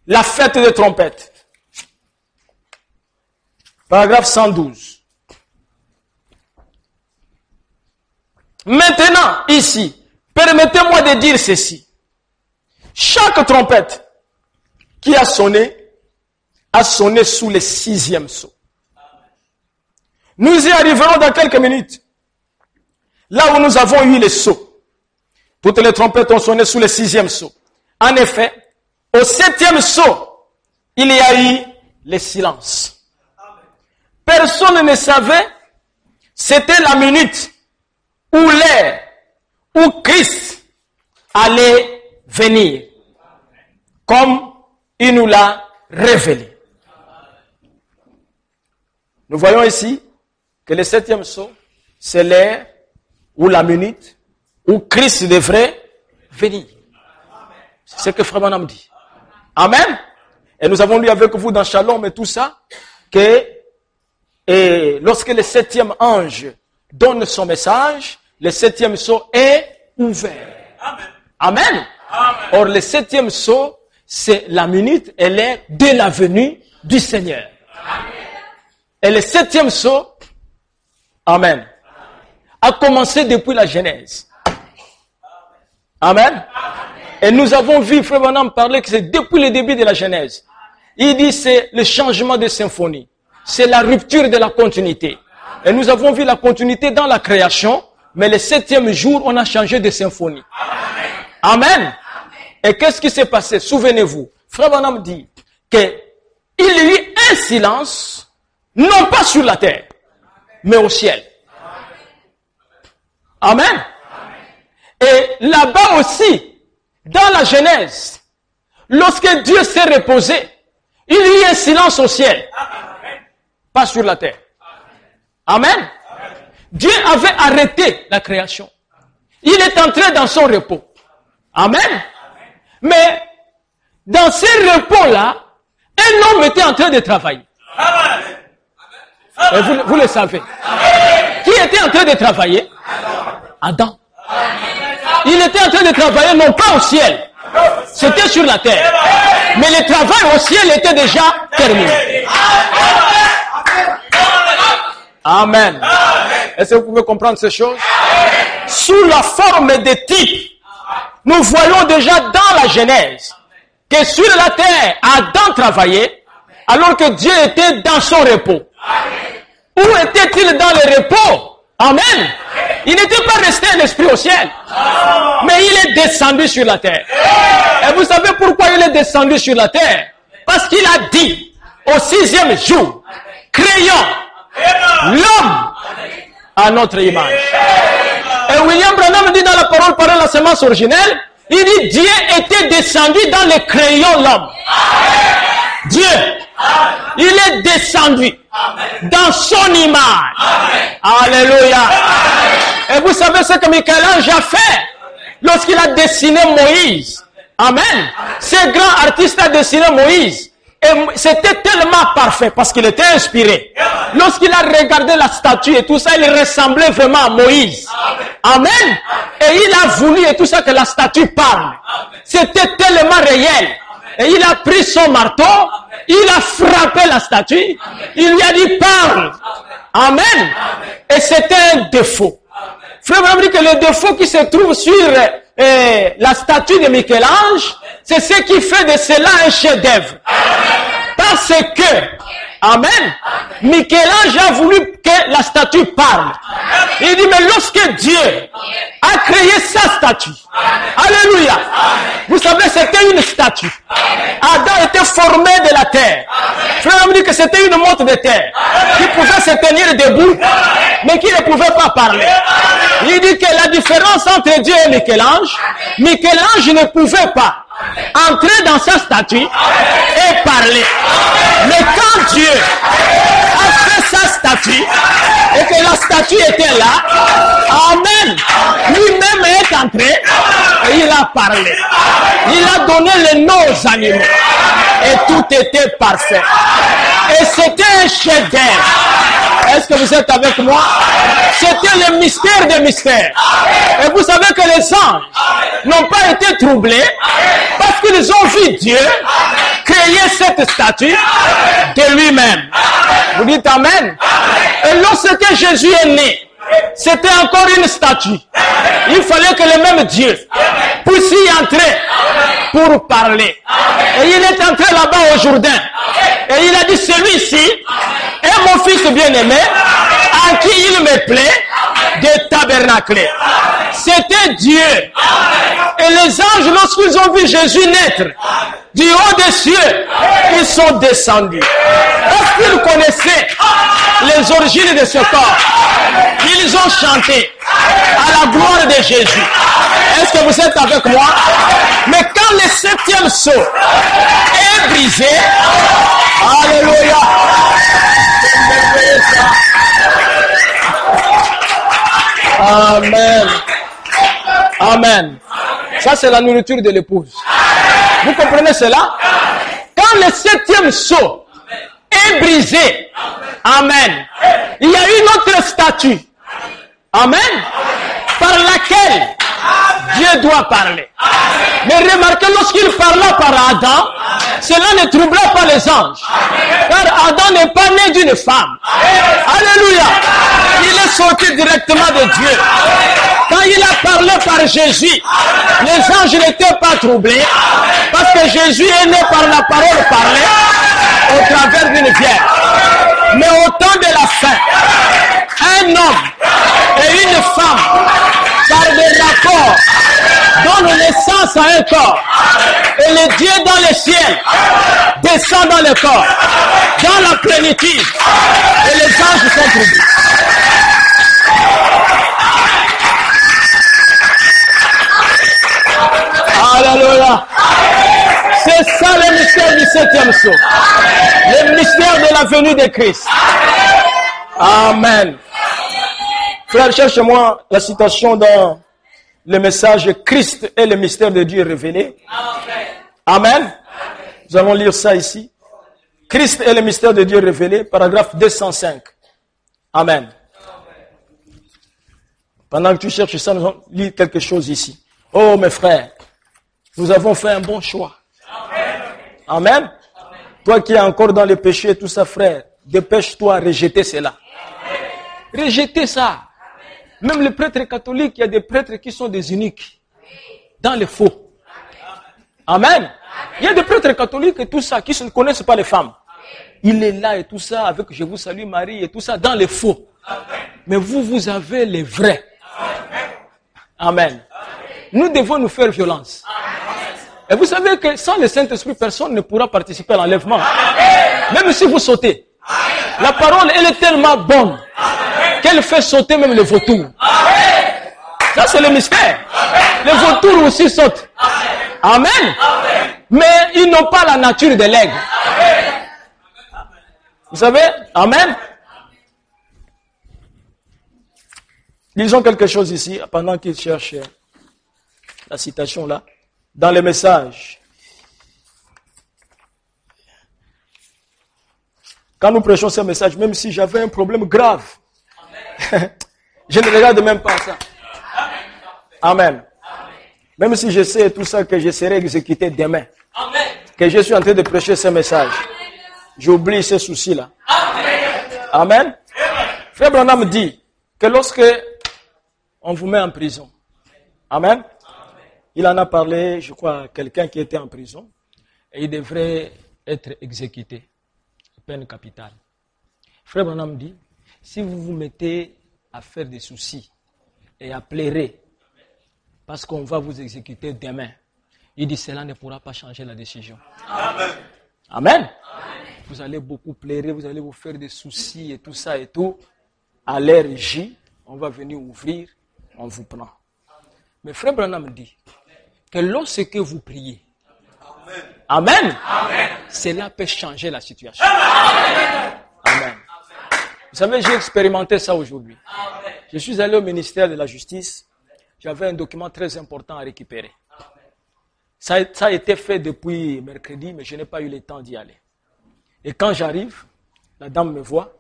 la fête des trompettes. Paragraphe 112. Maintenant, ici, permettez-moi de dire ceci. Chaque trompette qui a sonné sous le 6e sceau. Nous y arriverons dans quelques minutes. Là où nous avons eu les sceaux. Toutes les trompettes ont sonné sous le 6e sceau. En effet, au 7e sceau, il y a eu le silence. Personne ne savait, c'était la minute où l'heure, où Christ allait venir. Comme il nous l'a révélé. Nous voyons ici que le 7e sceau, c'est l'heure ou la minute où Christ devrait venir. C'est ce que Frère Branham dit. Amen. Et nous avons lu avec vous dans Shalom et tout ça, que lorsque le 7e ange donne son message, le 7e sceau est ouvert. Amen. Amen. Amen. Or, le 7e sceau, c'est la minute et l'heure de la venue du Seigneur. Amen. Et le 7e sceau, Amen, a commencé depuis la Genèse. Amen. Amen. Et nous avons vu Frère Branham parler que c'est depuis le début de la Genèse. Il dit c'est le changement de symphonie. C'est la rupture de la continuité. Et nous avons vu la continuité dans la création, mais le 7e jour, on a changé de symphonie. Amen. Amen. Et qu'est-ce qui s'est passé? Souvenez-vous, Frère Branham dit qu'il y a eu un silence, non pas sur la terre, mais au ciel. Amen. Et là-bas aussi, dans la Genèse, lorsque Dieu s'est reposé, il y a eu un silence au ciel, pas sur la terre. Amen. Dieu avait arrêté la création. Il est entré dans son repos. Amen. Mais dans ce repos-là, un homme était en train de travailler. Et vous le savez. Qui était en train de travailler? Adam. Il était en train de travailler non pas au ciel, c'était sur la terre. Mais le travail au ciel était déjà terminé. Amen. Est-ce que vous pouvez comprendre ces choses? Sous la forme de type, nous voyons déjà dans la Genèse que sur la terre, Adam travaillait alors que Dieu était dans son repos. Où était-il dans le repos? Amen. Il n'était pas resté un esprit au ciel, mais il est descendu sur la terre. Et vous savez pourquoi il est descendu sur la terre? Parce qu'il a dit au 6e jour, créons l'homme à notre image. Et William Branham dit dans la parole par la semence originelle, il dit Dieu était descendu dans le crayon l'homme. Dieu, il est descendu dans son image. Alléluia. Et vous savez ce que Michel-Ange a fait lorsqu'il a dessiné Moïse. Amen. Ce grand artiste a dessiné Moïse. Et c'était tellement parfait parce qu'il était inspiré. Lorsqu'il a regardé la statue et tout ça, il ressemblait vraiment à Moïse. Amen. Et il a voulu et tout ça que la statue parle. C'était tellement réel. Et il a pris son marteau, il a frappé la statue, il lui a dit parle. Amen. Et c'était un défaut. Frère Branham dit que le défaut qui se trouve sur la statue de Michel-Ange, c'est ce qui fait de cela un chef-d'œuvre. Parce que, amen, Michel-Ange a voulu que la statue parle. Il dit, mais lorsque Dieu a créé sa statue, alléluia, vous savez, c'était une statue. Adam était formé de la terre. Frère me dit que c'était une motte de terre qui pouvait se tenir debout, mais qui ne pouvait pas parler. Il dit que la différence entre Dieu et Michel-Ange, Michel-Ange ne pouvait pas entrer dans sa statue et parler. Mais quand Dieu a fait sa statue et que la statue était là, amen, lui-même est entré et il a parlé. Il a donné les noms aux animaux et tout était parfait. Et c'était un chef-d'œuvre. Est-ce que vous êtes avec moi? C'était le mystère des mystères. Et vous savez que les anges n'ont pas été troublés parce qu'ils ont vu Dieu créer cette statue de lui-même. Vous dites amen? Et lorsque Jésus est né, c'était encore une statue. Il fallait que le même Dieu puisse y entrer pour parler. Et il est entré là-bas au Jourdain. Et il a dit, celui-ci est mon fils bien-aimé, en qui il me plaît de tabernacler. C'était Dieu. Et les anges, lorsqu'ils ont vu Jésus naître du haut des cieux, ils sont descendus. Parce qu'ils connaissaient les origines de ce corps, ils ont chanté à la gloire de Jésus. Est-ce que vous êtes avec moi? Mais quand le septième sceau est brisé, alléluia, amen, amen. Ça c'est la nourriture de l'épouse. Vous comprenez cela? Quand le septième sceau est brisé, amen, il y a une autre statue, amen, par laquelle Dieu doit parler. Mais remarquez, lorsqu'il parla par Adam, cela ne troubla pas les anges. Car Adam n'est pas né d'une femme. Alléluia. Il est sorti directement de Dieu. Quand il a parlé par Jésus, les anges n'étaient pas troublés. Parce que Jésus est né par la parole parlée au travers d'une vierge. Mais au temps de la fin, un homme et une femme, par des rapports, donnent naissance à un corps. Et le Dieu dans le ciel descend dans le corps, dans la plénitude. Et les anges sont troublés. Alléluia. C'est ça le mystère du septième sceau. Le mystère de la venue de Christ. Amen. Frère, cherche-moi la citation dans le message Christ et le mystère de Dieu révélé. Amen. Nous allons lire ça ici. Christ et le mystère de Dieu révélé, paragraphe 205. Amen. Pendant que tu cherches ça, nous allons lire quelque chose ici. Oh mes frères, nous avons fait un bon choix. Amen. Toi qui es encore dans le péché, tout ça frère, dépêche-toi à rejeter cela. Rejeter ça. Même les prêtres catholiques, il y a des prêtres qui sont des uniques. Dans les faux. Amen. Il y a des prêtres catholiques et tout ça, qui ne connaissent pas les femmes. Il est là et tout ça, avec Je vous salue Marie et tout ça, dans les faux. Mais vous avez les vrais. Amen. Nous devons nous faire violence. Et vous savez que sans le Saint-Esprit, personne ne pourra participer à l'enlèvement. Même si vous sautez. La parole, elle est tellement bonne qu'elle fait sauter même les vautours. Ça, c'est le mystère. Les vautours aussi sautent. Amen. Mais ils n'ont pas la nature de l'aigle. Vous savez? Amen. Lisons quelque chose ici, pendant qu'ils cherchent la citation là, dans les messages. Quand nous prêchons ces messages, même si j'avais un problème grave, je ne regarde même pas ça. Amen. Même si je sais tout ça, que je serai exécuté demain, que je suis en train de prêcher ces messages, j'oublie ces soucis-là. Amen. Frère Branham dit que lorsque on vous met en prison, amen, il en a parlé, je crois, à quelqu'un qui était en prison, et il devrait être exécuté. Peine capitale. Frère Branham dit, si vous vous mettez à faire des soucis et à pleurer parce qu'on va vous exécuter demain, il dit cela ne pourra pas changer la décision. Amen. Amen. Vous allez beaucoup pleurer, vous allez vous faire des soucis et tout ça et tout. À l'heure J, on va venir ouvrir, on vous prend. Mais Frère Branham dit que lorsque vous priez, amen. Amen. Cela peut changer la situation. Amen. Amen. Vous savez, j'ai expérimenté ça aujourd'hui. Je suis allé au ministère de la Justice. J'avais un document très important à récupérer. Ça a été fait depuis mercredi, mais je n'ai pas eu le temps d'y aller. Et quand j'arrive, la dame me voit.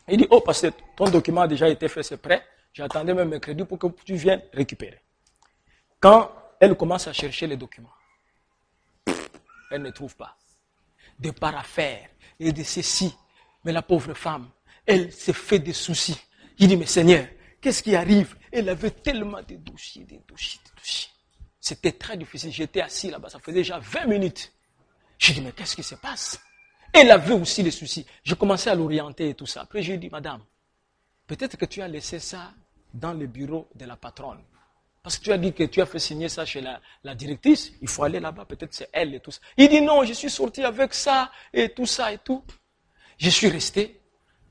Elle dit, oh pasteur, ton document a déjà été fait, c'est prêt. J'attendais même mercredi pour que tu viennes récupérer. Quand elle commence à chercher les documents, elle ne trouve pas. De paraffaire et de ceci. Mais la pauvre femme, elle s'est fait des soucis. Il dit, mais Seigneur, qu'est-ce qui arrive? Elle avait tellement de dossiers. C'était très difficile. J'étais assis là-bas, ça faisait déjà 20 minutes. J'ai dit, mais qu'est-ce qui se passe? Elle avait aussi des soucis. Je commençais à l'orienter et tout ça. Après, j'ai dit, madame, peut-être que tu as laissé ça dans le bureau de la patronne. Parce que tu as dit que tu as fait signer ça chez la directrice. Il faut aller là-bas, peut-être c'est elle et tout ça. Il dit, non, je suis sorti avec ça et tout ça et tout. Je suis resté.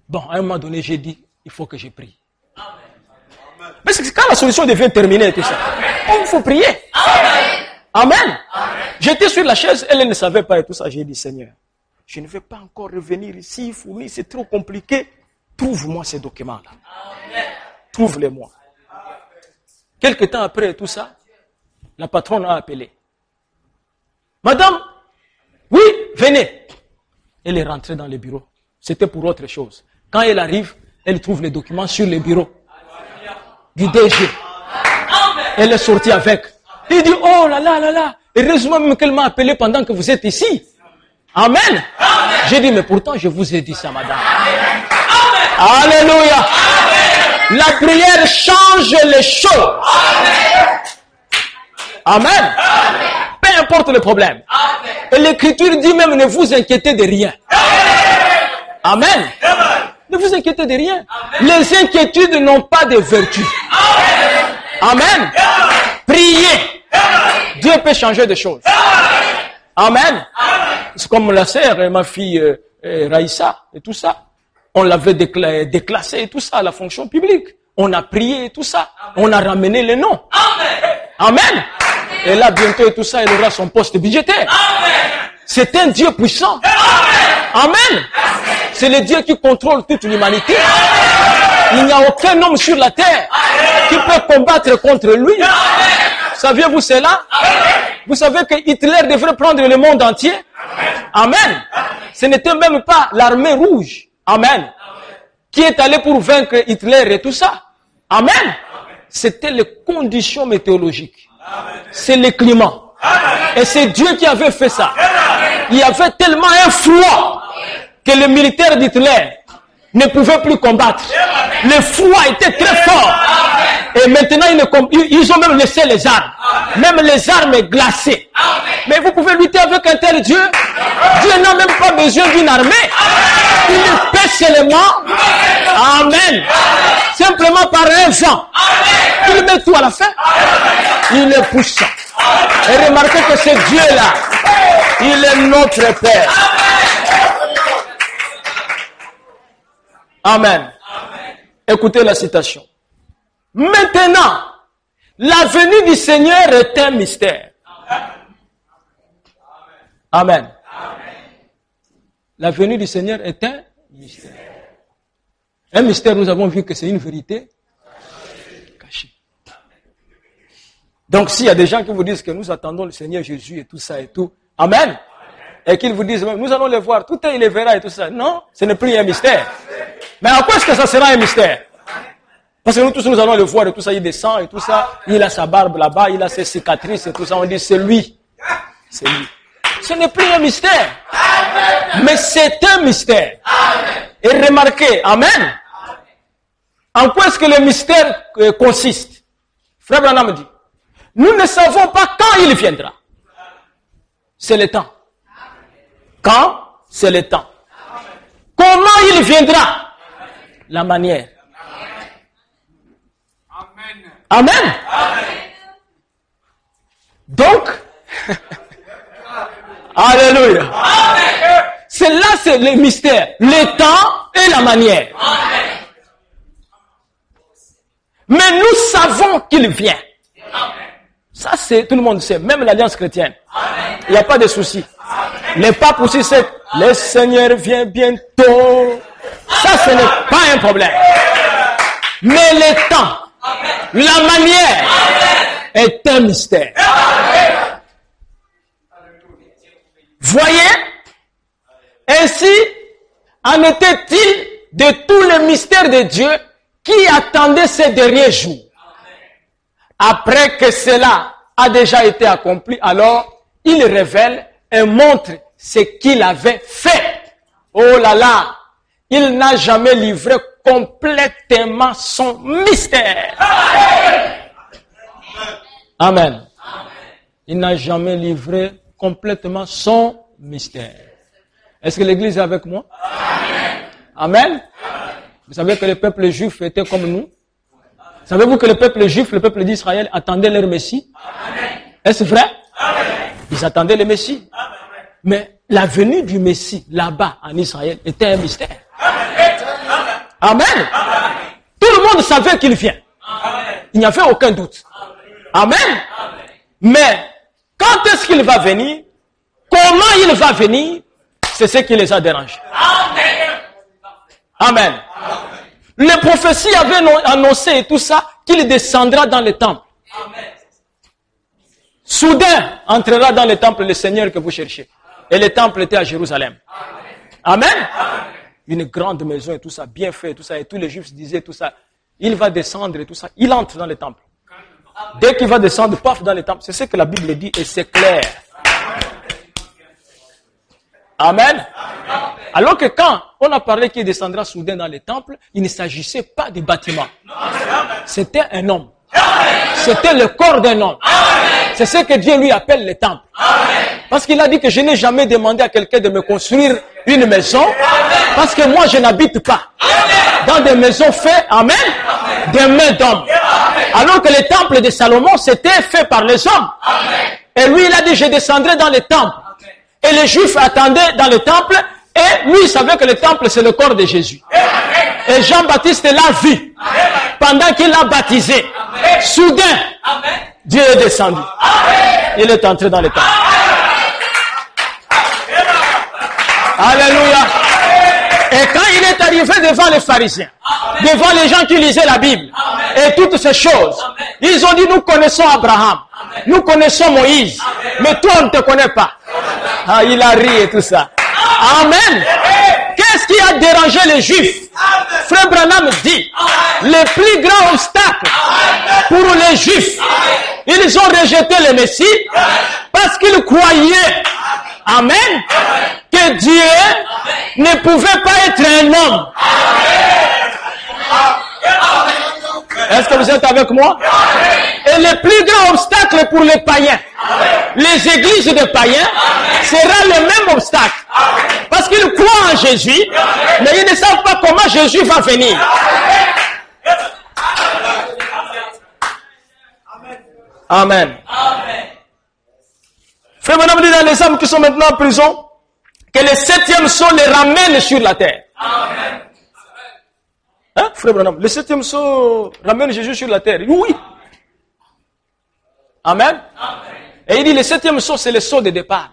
Bon, à un moment donné, j'ai dit, il faut que je prie. Parce que quand la solution devient terminée et tout ça, il faut prier. Amen. J'étais sur la chaise, elle ne savait pas et tout ça. J'ai dit, Seigneur, je ne vais pas encore revenir ici, fournir, c'est trop compliqué. Trouve-moi ces documents-là. Trouve-les-moi. Quelque temps après tout ça, la patronne a appelé. Madame, oui, venez. Elle est rentrée dans le bureau. C'était pour autre chose. Quand elle arrive, elle trouve les documents sur le bureau du DG. Elle est sortie avec. Il dit, oh là là là là, heureusement même qu'elle m'a appelé pendant que vous êtes ici. Amen. J'ai dit, mais pourtant je vous ai dit ça, madame. Alléluia. La prière change les choses. Amen. Peu importe le problème. Et l'écriture dit même, ne vous inquiétez de rien. Amen. Ne vous inquiétez de rien. Les inquiétudes n'ont pas de vertu. Amen. Priez. Dieu peut changer des choses. Amen. C'est comme la sœur et ma fille Raïssa et tout ça. On l'avait déclassé et tout ça à la fonction publique. On a prié et tout ça. On a ramené les noms. Amen. Et là, bientôt et tout ça, elle aura son poste budgétaire. C'est un Dieu puissant. Amen. C'est le Dieu qui contrôle toute l'humanité. Il n'y a aucun homme sur la terre qui peut combattre contre lui. Saviez-vous cela? Vous savez que Hitler devrait prendre le monde entier? Amen. Ce n'était même pas l'armée rouge. Amen. Qui est allé pour vaincre Hitler et tout ça? Amen. C'était les conditions météorologiques. C'est le climat. Et c'est Dieu qui avait fait ça. Il y avait tellement un froid que les militaires d'Hitler ne pouvaient plus combattre. Le froid était très fort. Et maintenant, ils ont même laissé les armes. Même les armes glacées. Mais vous pouvez lutter avec un tel Dieu. Dieu n'a même pas besoin d'une armée. Il paie seulement. Amen. Simplement par un vent. Il met tout à la fin. Il est puissant. Et remarquez que ce Dieu-là, il est notre Père. Amen. Écoutez la citation. Maintenant, la venue du Seigneur est un mystère. Amen. La venue du Seigneur est un mystère. Un mystère, nous avons vu que c'est une vérité cachée. Donc, s'il y a des gens qui vous disent que nous attendons le Seigneur Jésus et tout ça et tout, Amen. Et qu'ils vous disent, nous allons le voir, tout il les verra et tout ça. Non, ce n'est plus un mystère. Mais à quoi est-ce que ça sera un mystère? Parce que nous tous, nous allons le voir et tout ça, il descend et tout ça. Il a sa barbe là-bas, il a ses cicatrices et tout ça. On dit, c'est lui. C'est lui. Ce n'est plus un mystère. Mais c'est un mystère. Et remarquez, Amen. En quoi est-ce que le mystère consiste? Frère Branham dit, nous ne savons pas quand il viendra. C'est le temps. Quand? C'est le temps. Comment il viendra? La manière. Amen. Donc, alléluia. C'est là, c'est le mystère. Le temps et la manière. Mais nous savons qu'il vient. Ça, c'est, tout le monde sait, même l'Alliance chrétienne. Il n'y a pas de souci. Les papes aussi, c'est, le Seigneur vient bientôt. Ça, ce n'est pas un problème. Mais le temps, la manière est un mystère. Voyez, ainsi en était-il de tous les mystères de Dieu qui attendaient ces derniers jours. Après que cela a déjà été accompli, alors il révèle et montre ce qu'il avait fait. Oh là là, il n'a jamais livré complètement son mystère. Amen. Il n'a jamais livré complètement son mystère. Est-ce que l'Église est avec moi? Amen. Vous savez que le peuple juif était comme nous? Savez-vous que le peuple juif, le peuple d'Israël, attendait leur Messie? Est-ce vrai? Ils attendaient le Messie. Mais la venue du Messie, là-bas, en Israël, était un mystère. Amen. Tout le monde savait qu'il vient. Il n'y avait aucun doute. Amen. Mais, quand est-ce qu'il va venir? Comment il va venir? C'est ce qui les a dérangés. Amen. Les prophéties avaient annoncé et tout ça, qu'il descendra dans le temple. Soudain, entrera dans le temple le Seigneur que vous cherchez. Et le temple était à Jérusalem. Amen. Une grande maison et tout ça, bien fait et tout ça. Et tous les Juifs disaient tout ça. Il va descendre et tout ça. Il entre dans le temple. Dès qu'il va descendre, paf, dans le temple. C'est ce que la Bible dit et c'est clair. Amen. Alors que quand on a parlé qu'il descendra soudain dans le temple, il ne s'agissait pas de bâtiment. C'était un homme. C'était le corps d'un homme. C'est ce que Dieu lui appelle le temple. Parce qu'il a dit que je n'ai jamais demandé à quelqu'un de me construire une maison. Parce que moi je n'habite pas dans des maisons faites, amen, des mains d'hommes. Alors que le temple de Salomon c'était fait par les hommes. Et lui il a dit je descendrai dans le temple. Et les Juifs attendaient dans le temple, et lui il savait que le temple c'est le corps de Jésus. Et Jean-Baptiste l'a vu, pendant qu'il l'a baptisé. Soudain, Dieu est descendu. Il est entré dans le temple. Alléluia. Et quand il est arrivé devant les pharisiens, devant les gens qui lisaient la Bible, et toutes ces choses, ils ont dit, nous connaissons Abraham, nous connaissons Moïse, mais toi on ne te connaît pas. Ah, il a ri et tout ça. Amen. Qu'est-ce qui a dérangé les Juifs? Frère Branham dit, le plus grand obstacle pour les Juifs, ils ont rejeté le Messie parce qu'ils croyaient, amen, que Dieu ne pouvait pas être un homme. Est-ce que vous êtes avec moi? Et le plus grand obstacle pour les païens, les églises de païens, sera le même obstacle. Parce qu'ils croient en Jésus, mais ils ne savent pas comment Jésus va venir. Amen. Frère Madame dit dans les hommes qui sont maintenant en prison, que le 7e sceau les ramène sur la terre. Hein, frère Branham, le 7e sceau ramène Jésus sur la terre. Oui. Amen. Et il dit le 7e sceau, c'est le sceau de départ.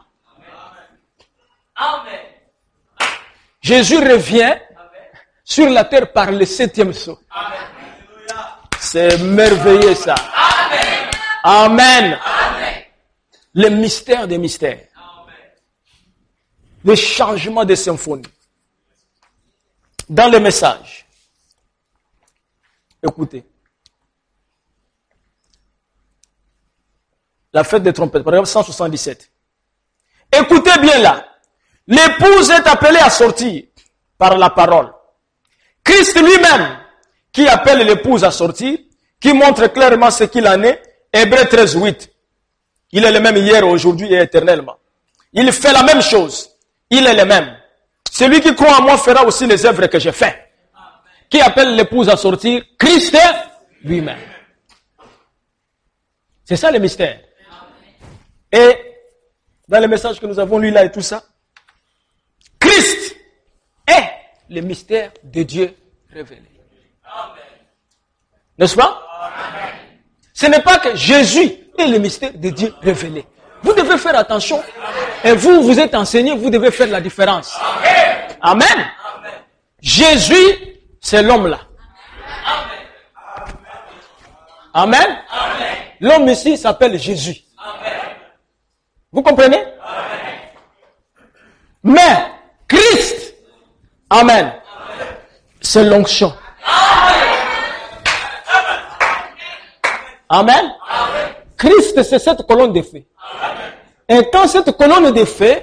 Amen. Jésus revient sur la terre par le 7e sceau. C'est merveilleux ça. Amen. Le mystère des mystères. Le changement des symphonies. Dans le message. Écoutez. La fête des trompettes, par exemple 177. Écoutez bien là. L'épouse est appelée à sortir par la parole. Christ lui-même, qui appelle l'épouse à sortir, qui montre clairement ce qu'il en est, Hébreux 13, 8. Il est le même hier, aujourd'hui et éternellement. Il fait la même chose. Il est le même. Celui qui croit en moi fera aussi les œuvres que j'ai faites. Qui appelle l'épouse à sortir? Christ lui-même. C'est ça le mystère. Et dans le message que nous avons lu là et tout ça, Christ est le mystère de Dieu révélé. N'est-ce pas? Ce n'est pas que Jésus est le mystère de Dieu révélé. Vous devez faire attention. Et vous êtes enseigné, vous devez faire la différence. Amen. Jésus, c'est l'homme là. Amen. L'homme ici s'appelle Jésus. Vous comprenez? Mais Christ, amen, c'est l'onction. Amen. Christ, c'est cette colonne de feu. Et quand cette colonne de feu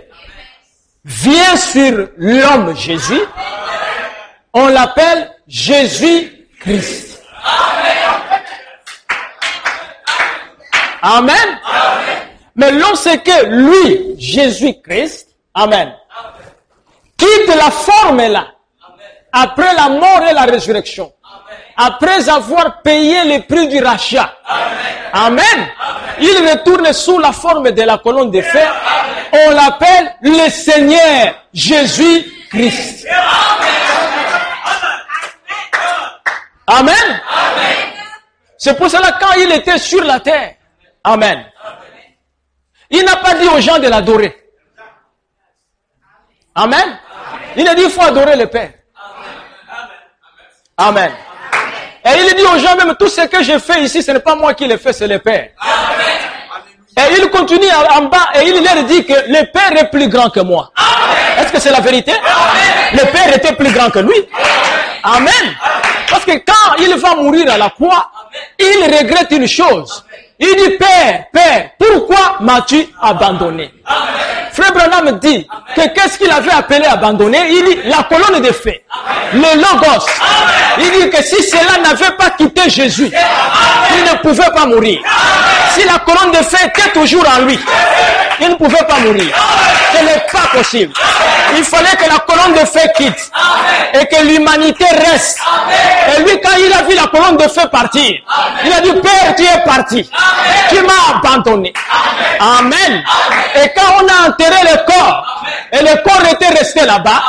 vient sur l'homme Jésus, on l'appelle Jésus-Christ. Amen. Mais lorsque lui, Jésus-Christ, Amen, quitte la forme là, après la mort et la résurrection, après avoir payé le prix du rachat, Amen, il retourne sous la forme de la colonne de fer. On l'appelle le Seigneur Jésus-Christ. Amen. C'est pour cela quand il était sur la terre, Amen, il n'a pas dit aux gens de l'adorer. Amen. Il a dit il faut adorer le Père. Amen. Et il dit aux gens même tout ce que j'ai fait ici, ce n'est pas moi qui l'ai fait, c'est le Père. Et il continue en bas et il leur dit que le Père est plus grand que moi. Est-ce que c'est la vérité? Le Père était plus grand que lui. Amen. Parce que quand il va mourir à la croix, il regrette une chose. Il dit, Père, Père, pourquoi m'as-tu abandonné? Frère Branham dit que qu'est-ce qu'il avait appelé abandonner? Il dit la colonne de feu, le logos. Il dit que si cela n'avait pas quitté Jésus, il ne pouvait pas mourir. Si la colonne de feu était toujours en lui, il ne pouvait pas mourir. Ce n'est pas possible. Il fallait que la colonne de feu quitte et que l'humanité reste. Et lui, quand il a vu la colonne de feu partir, il a dit, Père, tu es parti. Tu m'as abandonné. Amen. Et quand on a enterré le corps, et le corps était resté là-bas,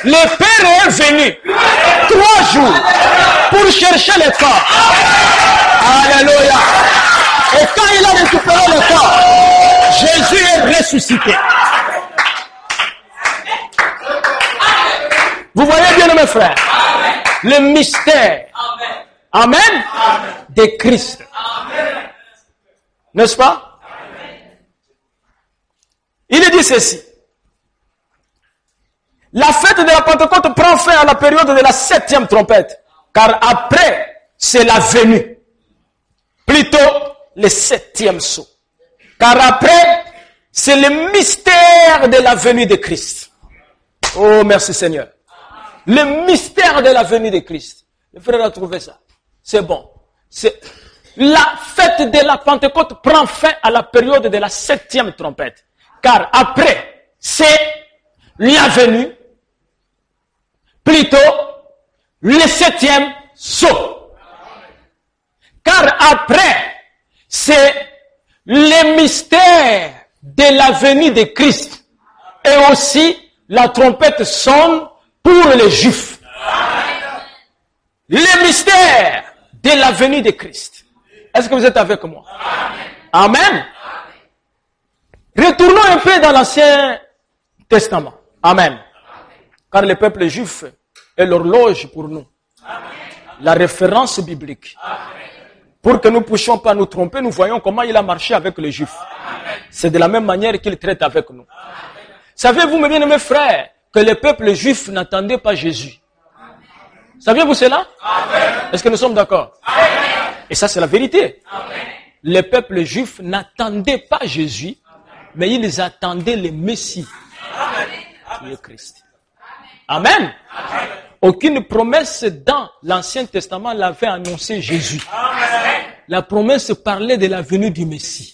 le Père est venu 3 jours pour chercher le corps. Alléluia. Et quand il a récupéré le corps, Jésus est ressuscité. Vous voyez bien, mes frères, le mystère, Amen, de Christ. N'est-ce pas? Il dit ceci. La fête de la Pentecôte prend fin à la période de la 7e trompette, car après, c'est la venue. Plutôt, le 7e sceau. Car après, c'est le mystère de la venue de Christ. Oh, merci Seigneur. Le mystère de la venue de Christ. Le frère a trouvé ça. C'est bon. La fête de la Pentecôte prend fin à la période de la 7e trompette. Car après, c'est la venue, plutôt le 7e sceau. Car après, c'est le mystère de la venue de Christ. Et aussi, la trompette sonne pour les Juifs. Le mystère de la venue de Christ. Est-ce que vous êtes avec moi? Amen. Retournons un peu dans l'Ancien Testament. Amen. Car le peuple juif est l'horloge pour nous. La référence biblique. Pour que nous ne puissions pas nous tromper, nous voyons comment il a marché avec les Juifs. C'est de la même manière qu'il traite avec nous. Savez-vous, mes bien-aimés frères, que le peuple juif n'attendait pas Jésus? Saviez-vous cela? Est-ce que nous sommes d'accord? Et ça, c'est la vérité. Le peuple juif n'attendait pas Jésus, mais ils attendaient le Messie, qui est Christ. Amen. Aucune promesse dans l'Ancien Testament l'avait annoncé Jésus. La promesse parlait de la venue du Messie.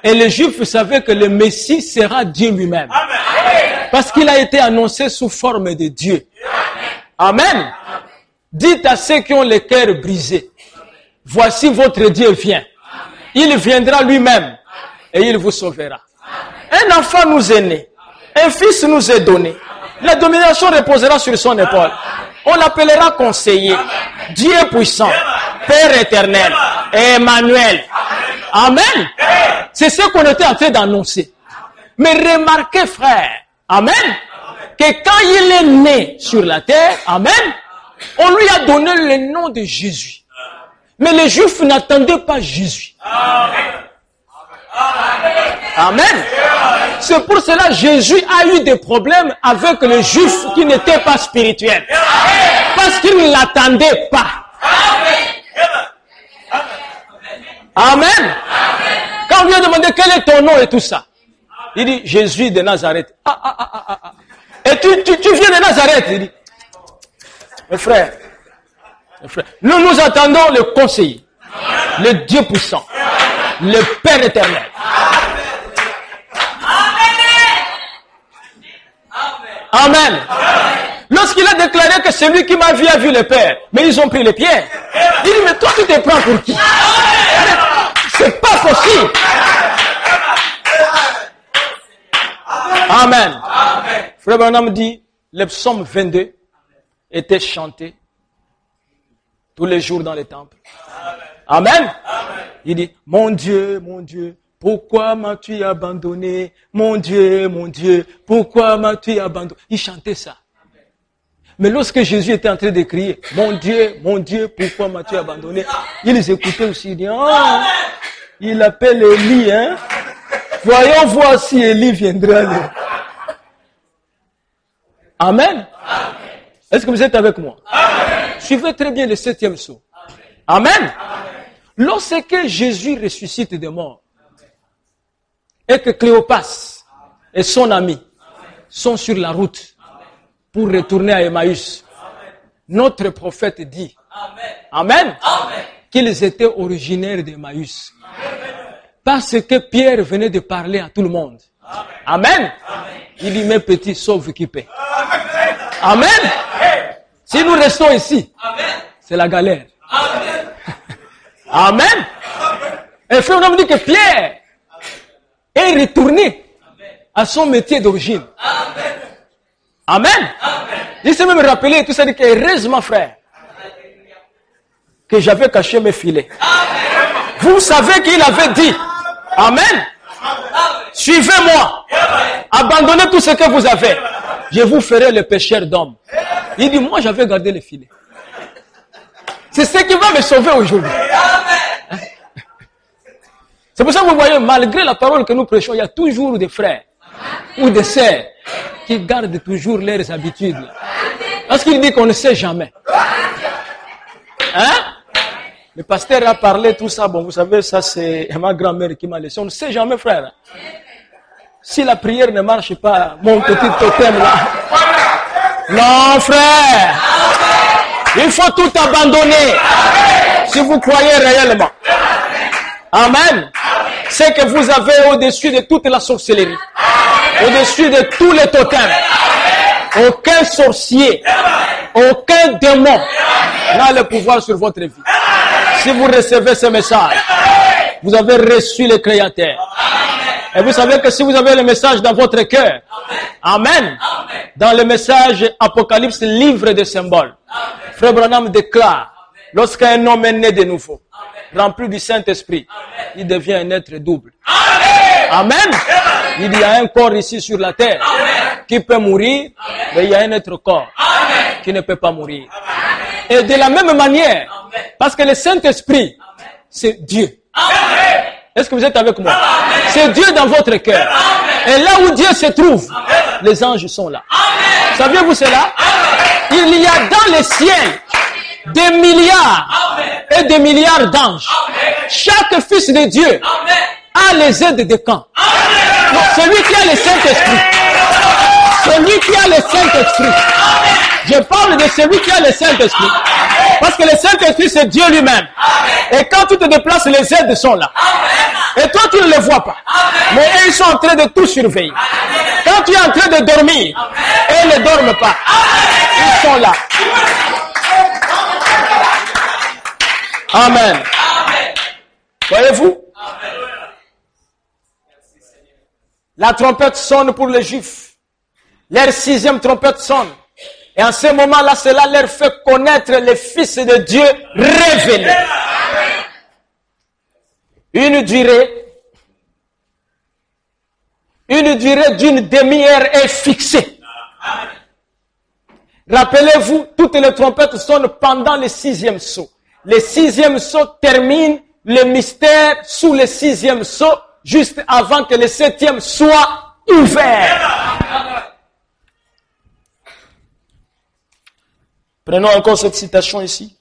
Et les Juifs savaient que le Messie sera Dieu lui-même. Parce qu'il a été annoncé sous forme de Dieu. Amen. Dites à ceux qui ont le cœur brisé, voici votre Dieu vient. Il viendra lui-même et il vous sauvera. Un enfant nous est né, un fils nous est donné. La domination reposera sur son épaule. On l'appellera conseiller, Dieu puissant, Père éternel, Emmanuel. Amen. C'est ce qu'on était en train d'annoncer. Mais remarquez, frère, amen, que quand il est né sur la terre, amen, on lui a donné le nom de Jésus. Mais les Juifs n'attendaient pas Jésus. Amen. C'est pour cela que Jésus a eu des problèmes avec les Juifs qui n'étaient pas spirituels. Parce qu'ils ne l'attendaient pas. Amen. Quand on lui a demandé quel est ton nom et tout ça, il dit Jésus de Nazareth. Et tu viens de Nazareth. Il dit, mes frères, nous attendons le conseiller, le Dieu puissant, le Père éternel, Amen. Lorsqu'il a déclaré que celui qui m'a vu a vu le Père, mais ils ont pris les pierres. Il dit, mais toi tu te prends pour qui? C'est pas possible. Amen. Frère Branham dit, le psaume 22 était chanté tous les jours dans les temples. Amen. Il dit, mon Dieu, pourquoi m'as-tu abandonné? Mon Dieu, pourquoi m'as-tu abandonné? Il chantait ça. Mais lorsque Jésus était en train de crier, mon Dieu, pourquoi m'as-tu abandonné? Ils écoutaient aussi, ils disaient, oh, il appelle Élie, hein? Voyons voir si Élie viendra. Amen. Est-ce que vous êtes avec moi? Suivez très bien le 7e sceau. Amen. Lorsque Jésus ressuscite des morts, et que Cléopas et son ami sont sur la route pour retourner à Emmaüs, notre prophète dit, Amen, qu'ils étaient originaires d'Emmaüs. Parce que Pierre venait de parler à tout le monde. Amen. Il dit, mes petits, sauf qui paient. Amen. Si nous restons ici, c'est la galère. Amen. Et frère, on nous dit que Pierre est retourné à son métier d'origine. Amen. Il s'est même rappelé tout ça, dit que heureusement, frère, que j'avais caché mes filets. Vous savez qu'il avait dit, Amen. Suivez-moi. Abandonnez tout ce que vous avez. Je vous ferai le pécheur d'hommes. Il dit, moi j'avais gardé les filets. C'est ce qui va me sauver aujourd'hui. C'est pour ça que vous voyez, malgré la parole que nous prêchons, il y a toujours des frères ou des sœurs qui gardent toujours leurs habitudes. Parce qu'il dit qu'on ne sait jamais. Hein? Le pasteur a parlé tout ça. Bon, vous savez, ça c'est ma grand-mère qui m'a laissé. On ne sait jamais, frère. Si la prière ne marche pas, mon petit totem là. Non, frère. Il faut tout abandonner. Si vous croyez réellement. Amen. C'est que vous avez au-dessus de toute la sorcellerie. Au-dessus de tous les totems. Aucun sorcier. Aucun démon n'a le pouvoir sur votre vie. Si vous recevez ce message, vous avez reçu le Créateur. Et vous savez que si vous avez le message dans votre cœur, Amen, dans le message Apocalypse, livre des symboles, Frère Branham déclare, lorsqu'un homme est né de nouveau, rempli du Saint-Esprit, il devient un être double. Amen. Il y a un corps ici sur la terre qui peut mourir, mais il y a un autre corps qui ne peut pas mourir. Et de la même manière, parce que le Saint-Esprit, c'est Dieu. Est-ce que vous êtes avec moi? C'est Dieu dans votre cœur. Et là où Dieu se trouve, les anges sont là. Saviez-vous cela? Il y a dans le ciel des milliards et des milliards d'anges. Chaque fils de Dieu a les aides de camp. Donc, celui qui a le Saint-Esprit. Celui qui a le Saint-Esprit. Je parle de celui qui a le Saint-Esprit. Parce que le Saint-Esprit, c'est Dieu lui-même. Et quand tu te déplaces, les aides sont là. Et toi, tu ne les vois pas. Mais eux, ils sont en train de tout surveiller. Quand tu es en train de dormir, eux ne dorment pas. Ils sont là. Amen. Voyez-vous? La trompette sonne pour les Juifs. Leur 6e trompette sonne. Et en ce moment-là, cela leur fait connaître le Fils de Dieu révélé. Une durée d'une demi-heure est fixée. Rappelez-vous, toutes les trompettes sonnent pendant le 6e sceau. Le 6e sceau termine le mystère sous le 6e sceau, juste avant que le 7e soit ouvert. Prenons encore cette citation ici.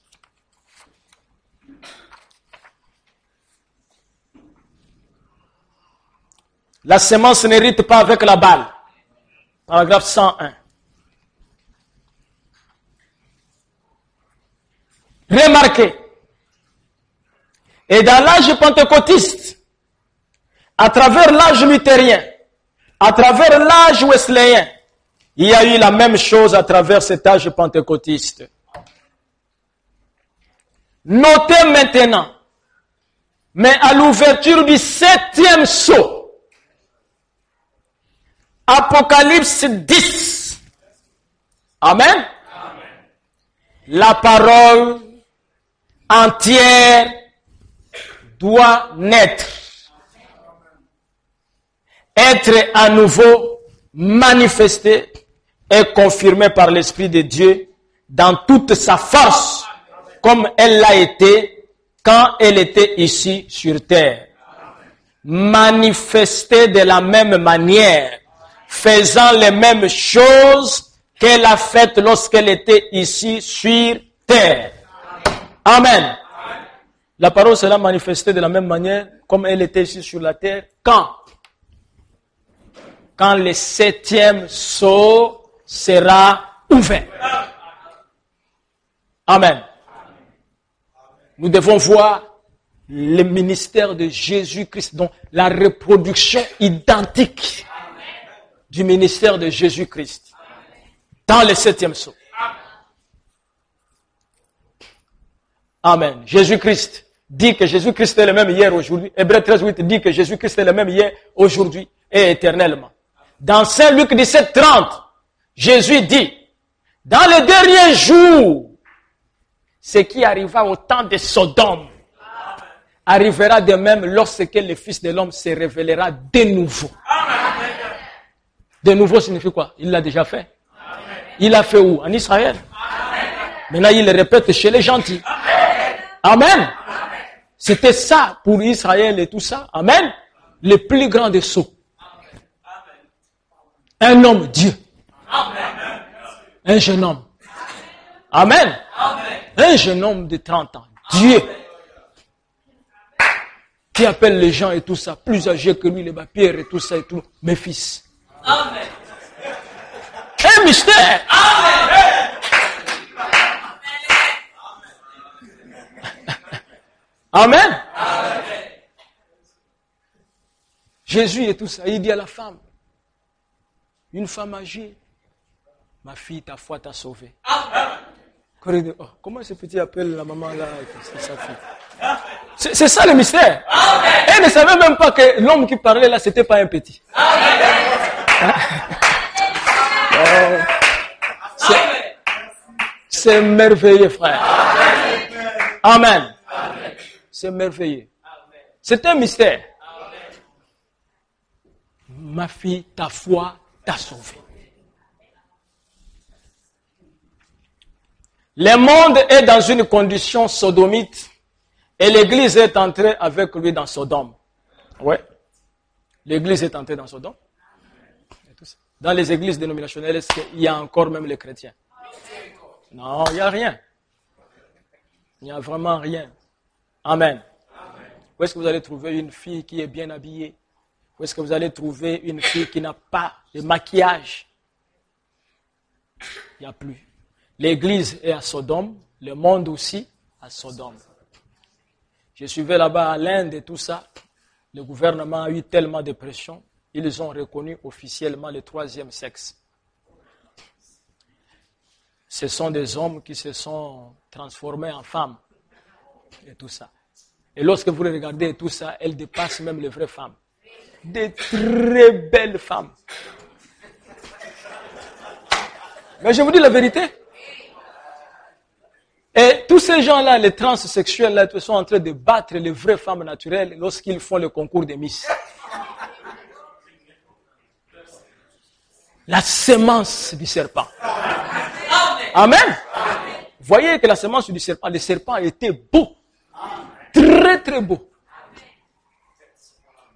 La semence n'hérite pas avec la balle. Paragraphe 101. Remarquez. Et dans l'âge pentecôtiste, à travers l'âge luthérien, à travers l'âge wesleyen, Il y a eu la même chose à travers cet âge pentecôtiste. Notez maintenant, mais à l'ouverture du 7e sceau, Apocalypse 10. Amen. Amen. La parole entière doit naître, être à nouveau manifestée et confirmée par l'Esprit de Dieu dans toute sa force, comme elle l'a été quand elle était ici sur terre. Manifestée de la même manière, faisant les mêmes choses qu'elle a faites lorsqu'elle était ici sur terre. Amen. La parole sera manifestée de la même manière comme elle était ici sur la terre. Quand le 7e sceau sera ouvert. Amen. Nous devons voir le ministère de Jésus-Christ, donc la reproduction identique du ministère de Jésus-Christ dans le 7e sceau. Amen. Jésus-Christ dit que Jésus-Christ est le même hier, aujourd'hui. Hébreux 13:8 dit que Jésus-Christ est le même hier, aujourd'hui et éternellement. Dans Saint Luc 17:30, Jésus dit, dans les derniers jours, ce qui arriva au temps de Sodome arrivera de même lorsque le Fils de l'homme se révélera de nouveau. De nouveau signifie quoi? Il l'a déjà fait. Il l'a fait où? En Israël. Maintenant, il le répète chez les gentils. Amen. C'était ça pour Israël et tout ça. Amen. Le plus grand des sceaux. Un homme Dieu. Un jeune homme. Amen. Un jeune homme de 30 ans. Dieu. Qui appelle les gens et tout ça. Plus âgés que lui, les Pierre et tout ça et tout. Mes fils. Amen. Un mystère. Amen. Amen. Amen. Jésus et tout ça, il dit à la femme, une femme âgée, ma fille, ta foi t'a sauvée. Amen. Oh, comment ce petit appelle la maman là, c'est sa fille. C'est ça le mystère. Amen. Elle ne savait même pas que l'homme qui parlait là, c'était pas un petit. C'est merveilleux, frère. Amen. Amen. C'est merveilleux. C'est un mystère. Ma fille, ta foi t'a sauvée. Le monde est dans une condition sodomite et l'Église est entrée avec lui dans Sodome. Ouais. L'Église est entrée dans Sodome. Dans les églises dénominationnelles, est-ce qu'il y a encore même les chrétiens? Non, il n'y a rien. Il n'y a vraiment rien. Amen. Où est-ce que vous allez trouver une fille qui est bien habillée? Où est-ce que vous allez trouver une fille qui n'a pas de maquillage? Il n'y a plus. L'église est à Sodome, le monde aussi à Sodome. Je suivais là-bas à l'Inde et tout ça. Le gouvernement a eu tellement de pression, ils ont reconnu officiellement le 3e sexe. Ce sont des hommes qui se sont transformés en femmes et tout ça. Et lorsque vous regardez tout ça, elles dépassent même les vraies femmes. Des très belles femmes. Mais je vous dis la vérité. Et tous ces gens-là, les transsexuels-là, sont en train de battre les vraies femmes naturelles lorsqu'ils font le concours des Miss. La sémence du serpent. Amen. Voyez que la sémence du serpent, le serpent était beau. Très très beau.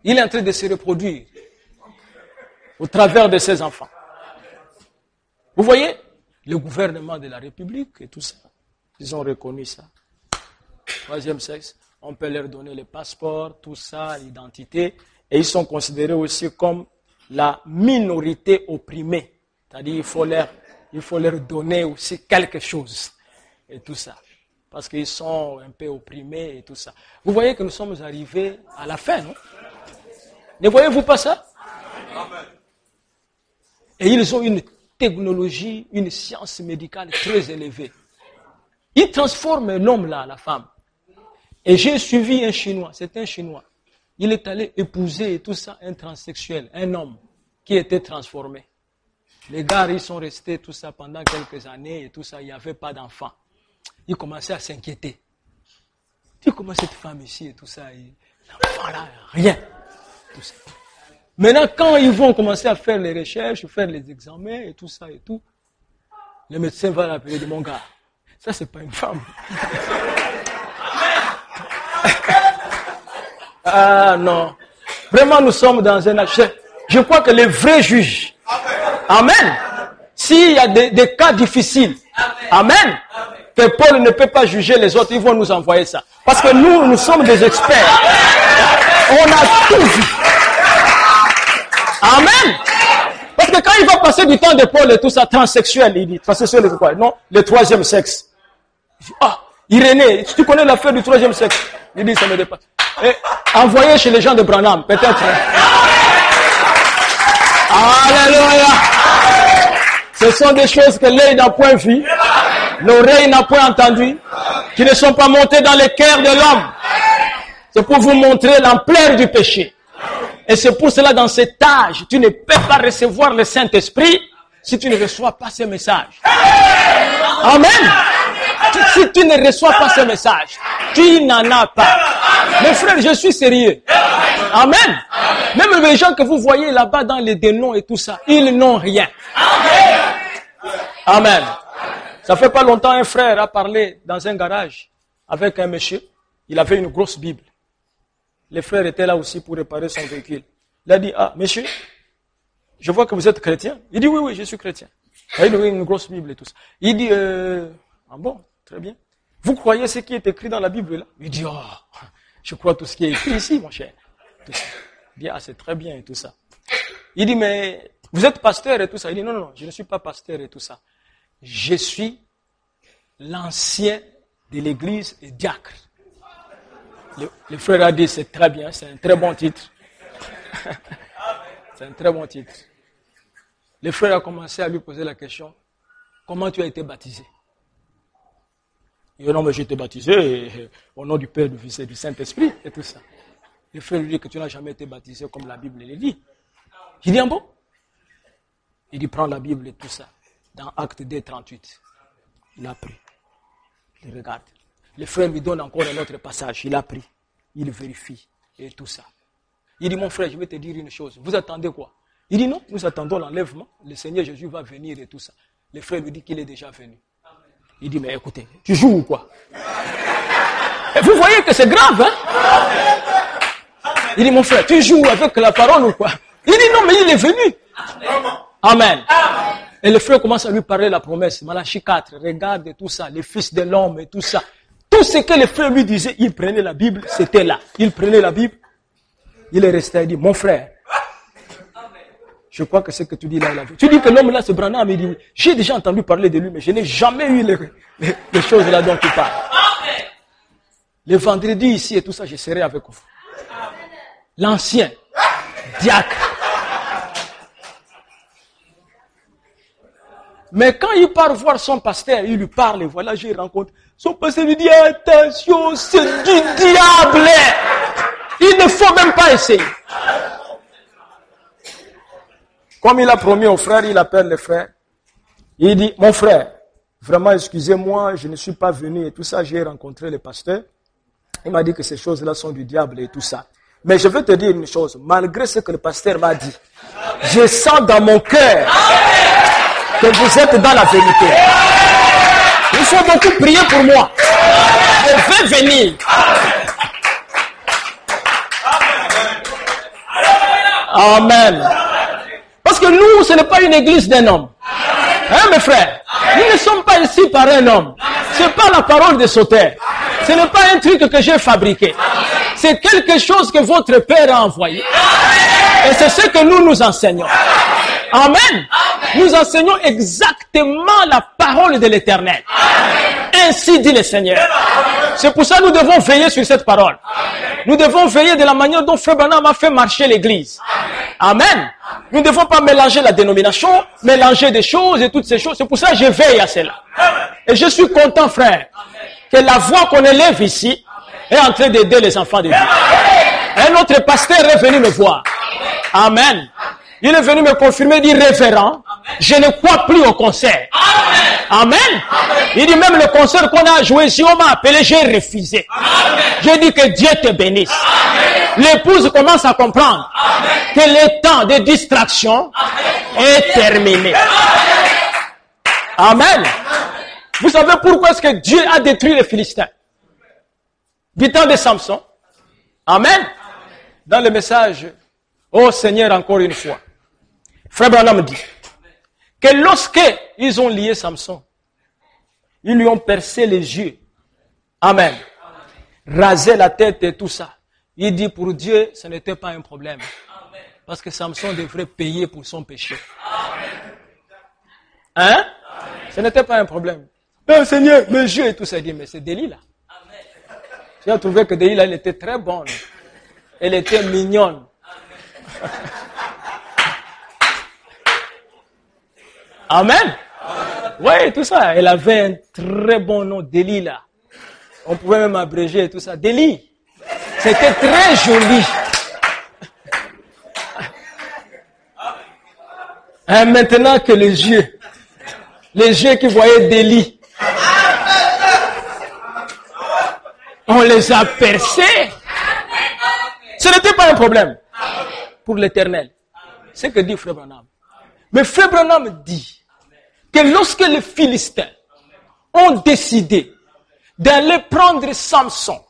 Il est en train de se reproduire au travers de ses enfants. Vous voyez, le gouvernement de la République et tout ça, ils ont reconnu ça. 3e sexe, on peut leur donner le passeport, tout ça, l'identité, et ils sont considérés aussi comme la minorité opprimée. C'est-à-dire il faut leur donner aussi quelque chose et tout ça. Parce qu'ils sont un peu opprimés et tout ça. Vous voyez que nous sommes arrivés à la fin, non? Ne voyez-vous pas ça? Et ils ont une technologie, une science médicale très élevée. Il transforme l'homme là, la femme. Et j'ai suivi un Chinois, c'est un Chinois. Il est allé épouser et tout ça, un transsexuel, un homme qui était transformé. Les gars, ils sont restés tout ça pendant quelques années et tout ça, il n'y avait pas d'enfant. Ils commençaient à s'inquiéter. Tu comment cette femme ici et tout ça, l'enfant là, rien. Tout ça. Maintenant, quand ils vont commencer à faire les recherches, faire les examens et tout ça et tout, le médecin va l'appeler de mon gars. Ça, c'est pas une femme. Ah non. Vraiment, nous sommes dans un âge. Je crois que les vrais juges. Amen. S'il y a des cas difficiles. Amen. Que Paul ne peut pas juger les autres, ils vont nous envoyer ça. Parce que nous sommes des experts. On a tout vu. Amen. Parce que quand il va passer du temps de Paul et tout ça, transsexuel, il dit, transsexuel, c'est quoi? Non, le troisième sexe. Ah, Irénée, tu connais l'affaire du troisième sexe? Il dit, ça me dépasse. Et envoyé chez les gens de Branham, peut-être. Alléluia. Ce sont des choses que l'œil n'a point vues, l'oreille n'a point entendu, qui ne sont pas montées dans le cœur de l'homme. C'est pour vous montrer l'ampleur du péché. Et c'est pour cela, dans cet âge, tu ne peux pas recevoir le Saint-Esprit si tu ne reçois pas ce message. Amen. Si tu ne reçois pas ce message, tu n'en as pas. Mes frères, je suis sérieux. Amen. Même les gens que vous voyez là-bas dans les dénoms et tout ça, ils n'ont rien. Amen. Ça fait pas longtemps, un frère a parlé dans un garage avec un monsieur. Il avait une grosse Bible. Les frères étaient là aussi pour réparer son véhicule. Il a dit, ah, monsieur, je vois que vous êtes chrétien. Il dit, oui, je suis chrétien. Il a une grosse Bible et tout ça. Il dit, ah bon, très bien. Vous croyez ce qui est écrit dans la Bible là? Il dit, oh, je crois tout ce qui est écrit ici, mon cher. Tout ça. Il dit, ah, c'est très bien et tout ça. Il dit, mais vous êtes pasteur et tout ça. Il dit, non, je ne suis pas pasteur et tout ça. Je suis l'ancien de l'église et diacre. Le frère a dit, c'est très bien, c'est un très bon titre. C'est un très bon titre. Le frère a commencé à lui poser la question, comment tu as été baptisé? Il dit, non, mais j'ai été baptisé au nom du Père, du Fils et du Saint-Esprit et tout ça. Le frère lui dit que tu n'as jamais été baptisé comme la Bible le dit. Il dit, ah bon? Il dit, prends la Bible et tout ça. Dans Acte 2, 38. Il a pris. Il regarde. Le frère lui donne encore un autre passage. Il a pris. Il vérifie. Et tout ça. Il dit, mon frère, je vais te dire une chose. Vous attendez quoi? Il dit, non, nous attendons l'enlèvement. Le Seigneur Jésus va venir et tout ça. Le frère lui dit qu'il est déjà venu. Il dit, mais écoutez, tu joues ou quoi? Et vous voyez que c'est grave, hein? Il dit, mon frère, tu joues avec la parole ou quoi? Il dit, non, mais il est venu. Amen. Et le frère commence à lui parler la promesse. Malachie 4, regarde et tout ça, les fils de l'homme et tout ça. Tout ce que le frère lui disait, il prenait la Bible, c'était là. Il prenait la Bible, il est resté, il dit, mon frère, je crois que ce que tu dis là, il a vu. Tu dis que l'homme là, c'est Branham, il dit, j'ai déjà entendu parler de lui, mais je n'ai jamais eu les choses là dont tu parles. Le vendredi ici et tout ça, je serai avec vous. L'ancien diacre. Mais quand il part voir son pasteur, il lui parle, et voilà, j'ai rencontré. Son pasteur lui dit, attention, c'est du diable. Il ne faut même pas essayer. Comme il a promis au frère, il appelle le frère. Il dit, mon frère, vraiment, excusez-moi, je ne suis pas venu et tout ça, j'ai rencontré le pasteur. Il m'a dit que ces choses-là sont du diable et tout ça. Mais je veux te dire une chose, malgré ce que le pasteur m'a dit, je sens dans mon cœur que vous êtes dans la vérité. Il faut beaucoup prier pour moi. Je vais venir. Amen. Parce que nous, ce n'est pas une église d'un homme. Hein, mes frères? Nous ne sommes pas ici par un homme. Ce n'est pas la parole de Sauter. Ce n'est pas un truc que j'ai fabriqué. C'est quelque chose que votre Père a envoyé. Et c'est ce que nous enseignons. Amen. Nous enseignons exactement la parole de l'Éternel. Ainsi dit le Seigneur. C'est pour ça que nous devons veiller sur cette parole. Nous devons veiller de la manière dont Frère Branham a fait marcher l'Église. Amen. Nous ne devons pas mélanger la dénomination, mélanger des choses et toutes ces choses. C'est pour ça que je veille à cela. Et je suis content, frère, que la voix qu'on élève ici est en train d'aider les enfants de Dieu. Un autre pasteur est venu me voir. Amen. Il est venu me confirmer, il dit, révérend, je ne crois plus au concert. Amen. Il dit, même le concert qu'on a joué, si on m'a appelé, j'ai refusé. J'ai dit que Dieu te bénisse. L'épouse commence à comprendre que le temps de distraction est terminé. Amen. Vous savez pourquoi est-ce que Dieu a détruit les Philistins? Du temps de Samson. Amen. Dans le message, oh Seigneur, encore une fois, Frère Branham dit que lorsque ils ont lié Samson, ils lui ont percé les yeux. Amen. Rasé la tête et tout ça. Il dit pour Dieu, ce n'était pas un problème. Parce que Samson devrait payer pour son péché. Hein? Ce n'était pas un problème. Oh Seigneur, mes yeux et tout ça. Il dit, mais c'est Delilah. J'ai trouvé que Delilah, elle était très bonne. Elle était mignonne. Amen. Oui, tout ça. Elle avait un très bon nom, Delilah. On pouvait même abréger tout ça. Délie. C'était très joli. Et maintenant que les yeux qui voyaient Délie, on les a percés. Ce n'était pas un problème pour l'Éternel. C'est ce que dit Frère Branham. Mais Frère Branham dit que lorsque les Philistins ont décidé d'aller prendre Samson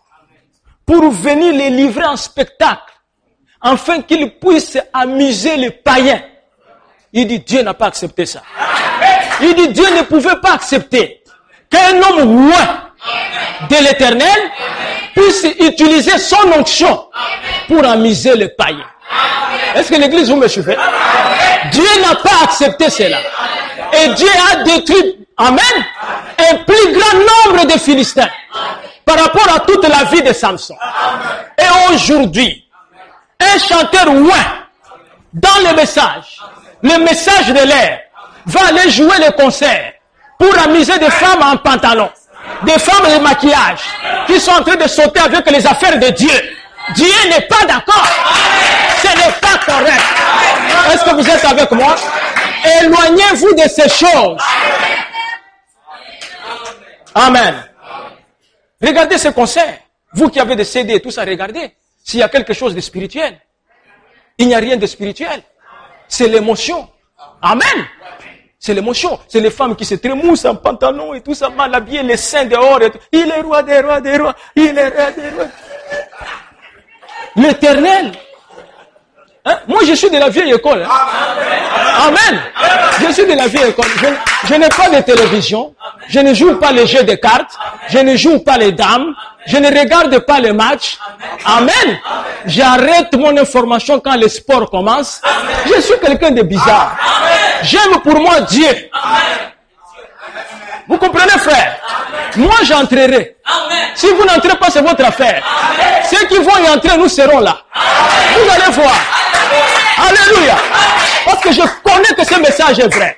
pour venir les livrer en spectacle, afin qu'ils puissent amuser les païens, il dit Dieu n'a pas accepté ça. Il dit Dieu ne pouvait pas accepter qu'un homme loin de l'Éternel puisse utiliser son onction pour amuser les païens. Est-ce que l'église, vous me suivez? Dieu n'a pas accepté cela. Et Dieu a détruit, amen, un plus grand nombre de Philistins par rapport à toute la vie de Samson. Et aujourd'hui, un chanteur loin dans le message de l'air, va aller jouer le concert pour amuser des femmes en pantalon, des femmes de maquillage, qui sont en train de sauter avec les affaires de Dieu. Dieu n'est pas d'accord. Ce n'est pas correct. Est-ce que vous êtes avec moi? Éloignez-vous de ces choses. Amen. Regardez ce concert. Vous qui avez des CD et tout ça, regardez. S'il y a quelque chose de spirituel. Il n'y a rien de spirituel. C'est l'émotion. Amen. C'est l'émotion. C'est les femmes qui se trémoussent en pantalon et tout ça, mal habillées, les seins dehors et tout. Il est roi des rois des rois. Il est roi des rois. L'Éternel. Hein? Moi, je suis de la vieille école. Hein? Amen. Je suis de la vieille école. Je n'ai pas de télévision. Je ne joue pas les jeux de cartes. Je ne joue pas les dames. Je ne regarde pas les matchs. Amen. J'arrête mon information quand le sport commence. Je suis quelqu'un de bizarre. J'aime pour moi Dieu. Vous comprenez, frère? Moi, j'entrerai. Si vous n'entrez pas, c'est votre affaire. Ceux qui vont y entrer, nous serons là. Vous allez voir. Alléluia. Parce que je connais que ce message est vrai.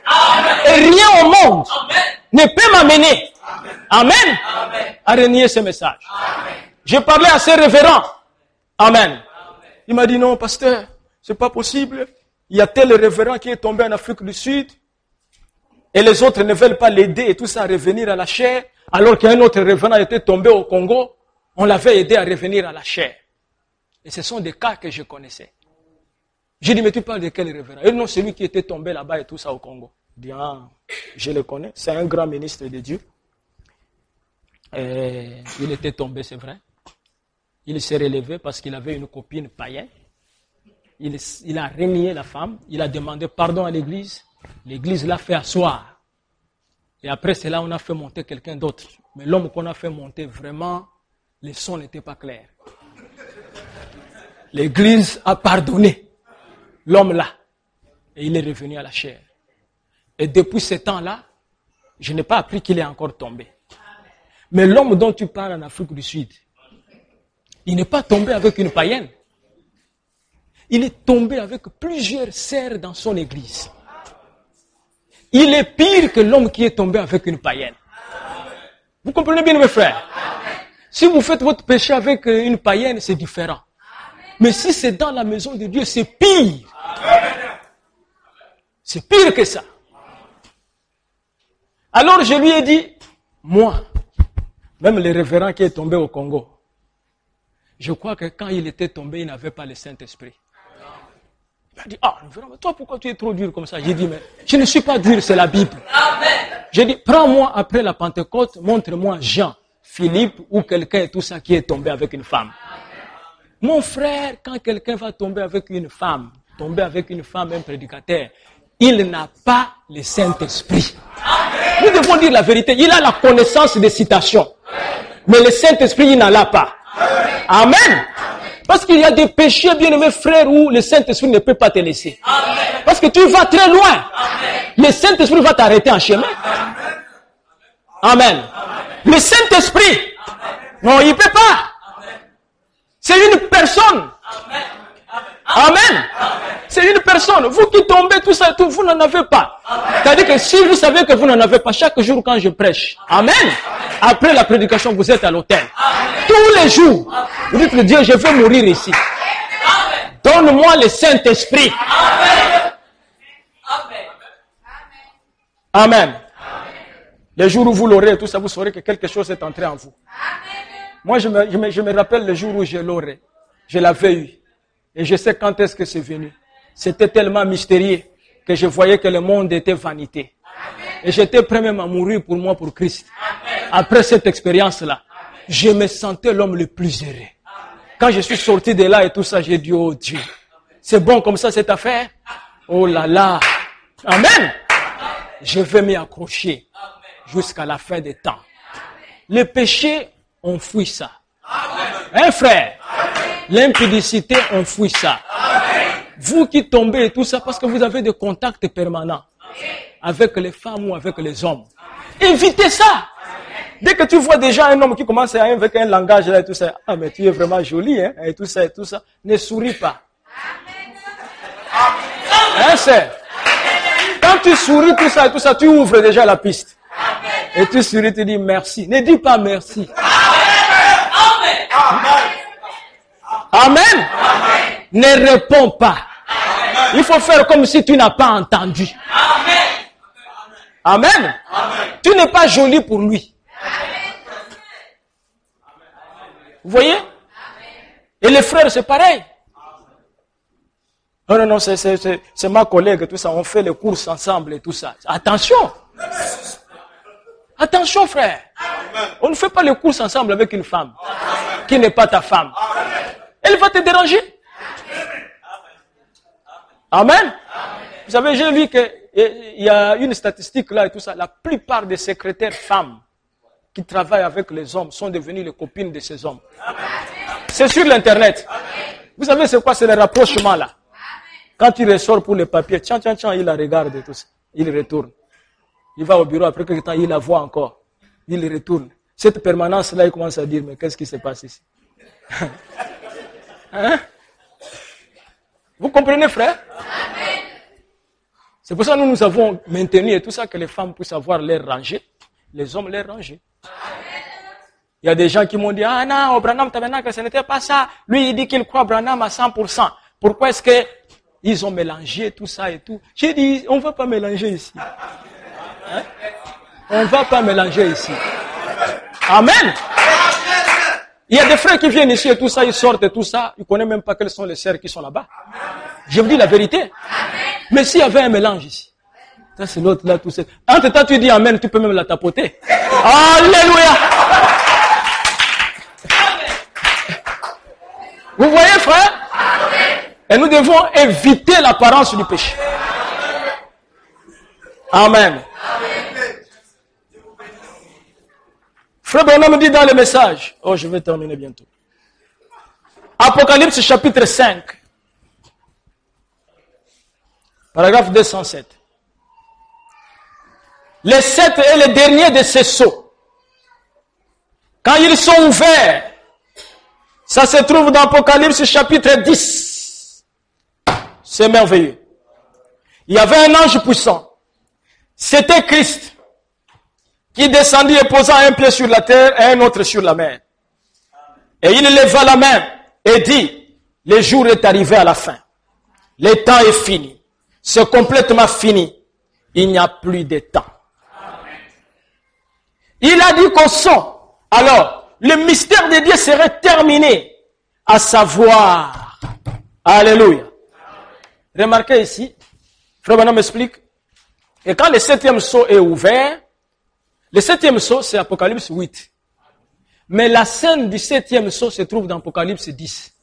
Et rien au monde ne peut m'amener. Amen. À renier ce message. J'ai parlé à ce révérend. Amen. Il m'a dit non, pasteur, c'est pas possible. Il y a tel révérend qui est tombé en Afrique du Sud. Et les autres ne veulent pas l'aider et tout ça à revenir à la chair. Alors qu'un autre révérend était tombé au Congo, on l'avait aidé à revenir à la chair. Et ce sont des cas que je connaissais. J'ai dit, mais tu parles de quel révérend? Et non, celui qui était tombé là-bas et tout ça au Congo. Je dis, ah, je le connais. C'est un grand ministre de Dieu. Et il était tombé, c'est vrai. Il s'est relevé parce qu'il avait une copine païenne. Il a renié la femme. Il a demandé pardon à l'église. L'église l'a fait asseoir. Et après cela, on a fait monter quelqu'un d'autre. Mais l'homme qu'on a fait monter, vraiment, le son n'était pas clair. L'église a pardonné l'homme là. Et il est revenu à la chair. Et depuis ce temps-là, je n'ai pas appris qu'il est encore tombé. Mais l'homme dont tu parles en Afrique du Sud, il n'est pas tombé avec une païenne. il est tombé avec plusieurs sœurs dans son église. Il est pire que l'homme qui est tombé avec une païenne. Vous comprenez bien, mes frères? Si vous faites votre péché avec une païenne, c'est différent. Mais si c'est dans la maison de Dieu, c'est pire. C'est pire que ça. Alors je lui ai dit, moi, même le révérend qui est tombé au Congo, je crois que quand il était tombé, il n'avait pas le Saint-Esprit. Il m'a dit, révérend, toi pourquoi tu es trop dur comme ça? J'ai dit, mais je ne suis pas dur, c'est la Bible. J'ai dit, prends-moi après la Pentecôte, montre-moi Jean, Philippe ou quelqu'un et tout ça qui est tombé avec une femme. Mon frère, quand quelqu'un va tomber avec une femme, un prédicateur, il n'a pas le Saint-Esprit. Nous devons dire la vérité. Il a la connaissance des citations. Mais le Saint-Esprit, il n'en a pas. Amen. Parce qu'il y a des péchés, bien-aimés frères, où le Saint-Esprit ne peut pas te laisser. Parce que tu vas très loin. Le Saint-Esprit va t'arrêter en chemin. Amen. Le Saint-Esprit, non, il ne peut pas. C'est une personne. Amen. C'est une personne. Vous qui tombez, tout ça, tout, vous n'en avez pas. C'est-à-dire que si vous savez que vous n'en avez pas, chaque jour quand je prêche, amen, après la prédication, vous êtes à l'autel. Tous les jours, vous dites, Dieu, je veux mourir ici. Donne-moi le Saint-Esprit. Amen. Les jours où vous l'aurez, tout ça, vous saurez que quelque chose est entré en vous. Moi, je me rappelle le jour où je l'aurais. Je l'avais eu. Et je sais quand est-ce que c'est venu. C'était tellement mystérieux que je voyais que le monde était vanité. Et j'étais prêt même à mourir pour moi, pour Christ. Après cette expérience-là, je me sentais l'homme le plus heureux. Quand je suis sorti de là et tout ça, j'ai dit, oh Dieu, c'est bon comme ça cette affaire? Oh là là. Amen. Je vais m'y accrocher jusqu'à la fin des temps. Le péché, on fuit ça. Hein, frère? L'impudicité, on fuit ça. Vous qui tombez et tout ça, parce que vous avez des contacts permanents avec les femmes ou avec les hommes. Évitez ça. Dès que tu vois déjà un homme qui commence avec un langage là et tout ça, mais tu es vraiment joli, hein, et tout ça, ne souris pas. Hein, c'est? Quand tu souris tout ça et tout ça, tu ouvres déjà la piste. Et tu souris, tu dis merci. Ne dis pas merci. Amen. Ne réponds pas. Il faut faire comme si tu n'as pas entendu. Amen. Tu n'es pas joli pour lui. Vous voyez? Et les frères, c'est pareil. Non, c'est ma collègue, tout ça. On fait les courses ensemble et tout ça. Attention. Attention, frère. On ne fait pas les courses ensemble avec une femme qui n'est pas ta femme. Elle va te déranger. Amen. Vous savez, j'ai lu qu'il y a une statistique là et tout ça. La plupart des secrétaires femmes qui travaillent avec les hommes sont devenues les copines de ces hommes. C'est sur l'internet. Vous savez c'est quoi? C'est le rapprochement là. Quand il ressort pour les papiers, tiens, il la regarde et tout ça. Il retourne. Il va au bureau, après quelques temps, il la voit encore. Il retourne. Cette permanence-là, il commence à dire, mais qu'est-ce qui se passe ici? Hein? Vous comprenez, frère? C'est pour ça que nous avons maintenu et tout ça, que les femmes puissent avoir l'air rangé, les hommes l'air rangé. Il y a des gens qui m'ont dit, ah non, Branham Tabernacle, ce n'était pas ça. Lui, il dit qu'il croit Branham à 100%. Pourquoi est-ce que ils ont mélangé tout ça et tout? J'ai dit, on ne va pas mélanger ici. Hein? On ne va pas mélanger ici. Amen. Il y a des frères qui viennent ici et tout ça, ils sortent et tout ça. Ils ne connaissent même pas quelles sont les sœurs qui sont là-bas. Je vous dis la vérité. Mais s'il y avait un mélange ici. Ça c'est l'autre là, tout ça. Entre temps tu dis amen, tu peux même la tapoter. Alléluia. Vous voyez frère? Et nous devons éviter l'apparence du péché. Amen. Frère Branham dit dans le message, je vais terminer bientôt. Apocalypse chapitre 5, paragraphe 207. Les 7 et les derniers de ces sceaux, quand ils sont ouverts, ça se trouve dans Apocalypse chapitre 10. C'est merveilleux. Il y avait un ange puissant. C'était Christ qui descendit et posa un pied sur la terre et un autre sur la mer. Et il leva la main et dit, le jour est arrivé à la fin. Le temps est fini. C'est complètement fini. Il n'y a plus de temps. Il a dit qu'au son, alors, le mystère de Dieu serait terminé, à savoir, alléluia. Remarquez ici, Frère Branham m'explique, et quand le 7e sceau est ouvert, le 7e sceau c'est Apocalypse 8. Mais la scène du 7e sceau se trouve dans Apocalypse 10.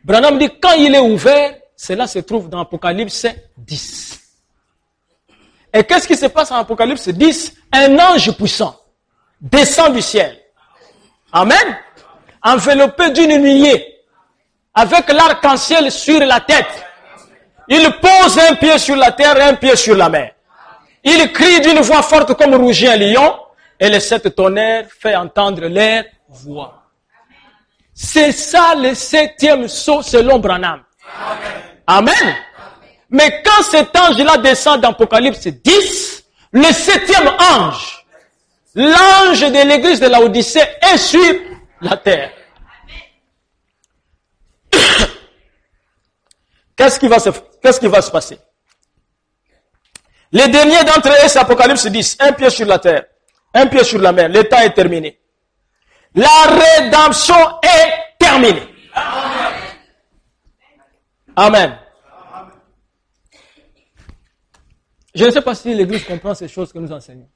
Branham dit, quand il est ouvert, cela se trouve dans Apocalypse 10. Et qu'est-ce qui se passe en Apocalypse 10? Un ange puissant descend du ciel. Amen. Enveloppé d'une nuée, avec l'arc-en-ciel sur la tête. Il pose un pied sur la terre et un pied sur la mer. Il crie d'une voix forte comme rugit un lion, et les 7 tonnerres fait entendre leur voix. C'est ça le 7e sceau selon Branham. Amen. Amen. Mais quand cet ange-là descend dans Apocalypse 10, le 7e ange, l'ange de l'église de Laodicée, est sur la terre. Qu'est-ce qui va se passer? Les derniers d'entre eux, c'est Apocalypse 10. Un pied sur la terre, un pied sur la mer. Le temps est terminé. La rédemption est terminée. Amen. Je ne sais pas si l'Église comprend ces choses que nous enseignons.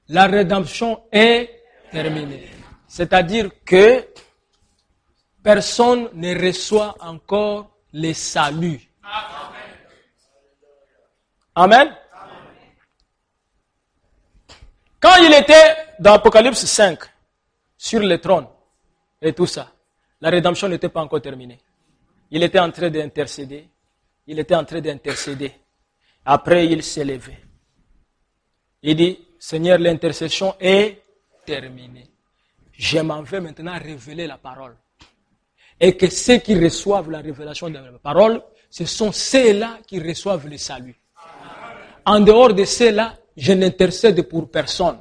La rédemption est terminée. C'est-à-dire que personne ne reçoit encore le salut. Amen. Quand il était dans Apocalypse 5, sur le trône et tout ça, la rédemption n'était pas encore terminée. Il était en train d'intercéder. Après, il s'est levé. Il dit, Seigneur, l'intercession est terminée. Je m'en vais maintenant révéler la parole. Et que ceux qui reçoivent la révélation de la parole, ce sont ceux-là qui reçoivent le salut. En dehors de ceux-là, je n'intercède pour personne.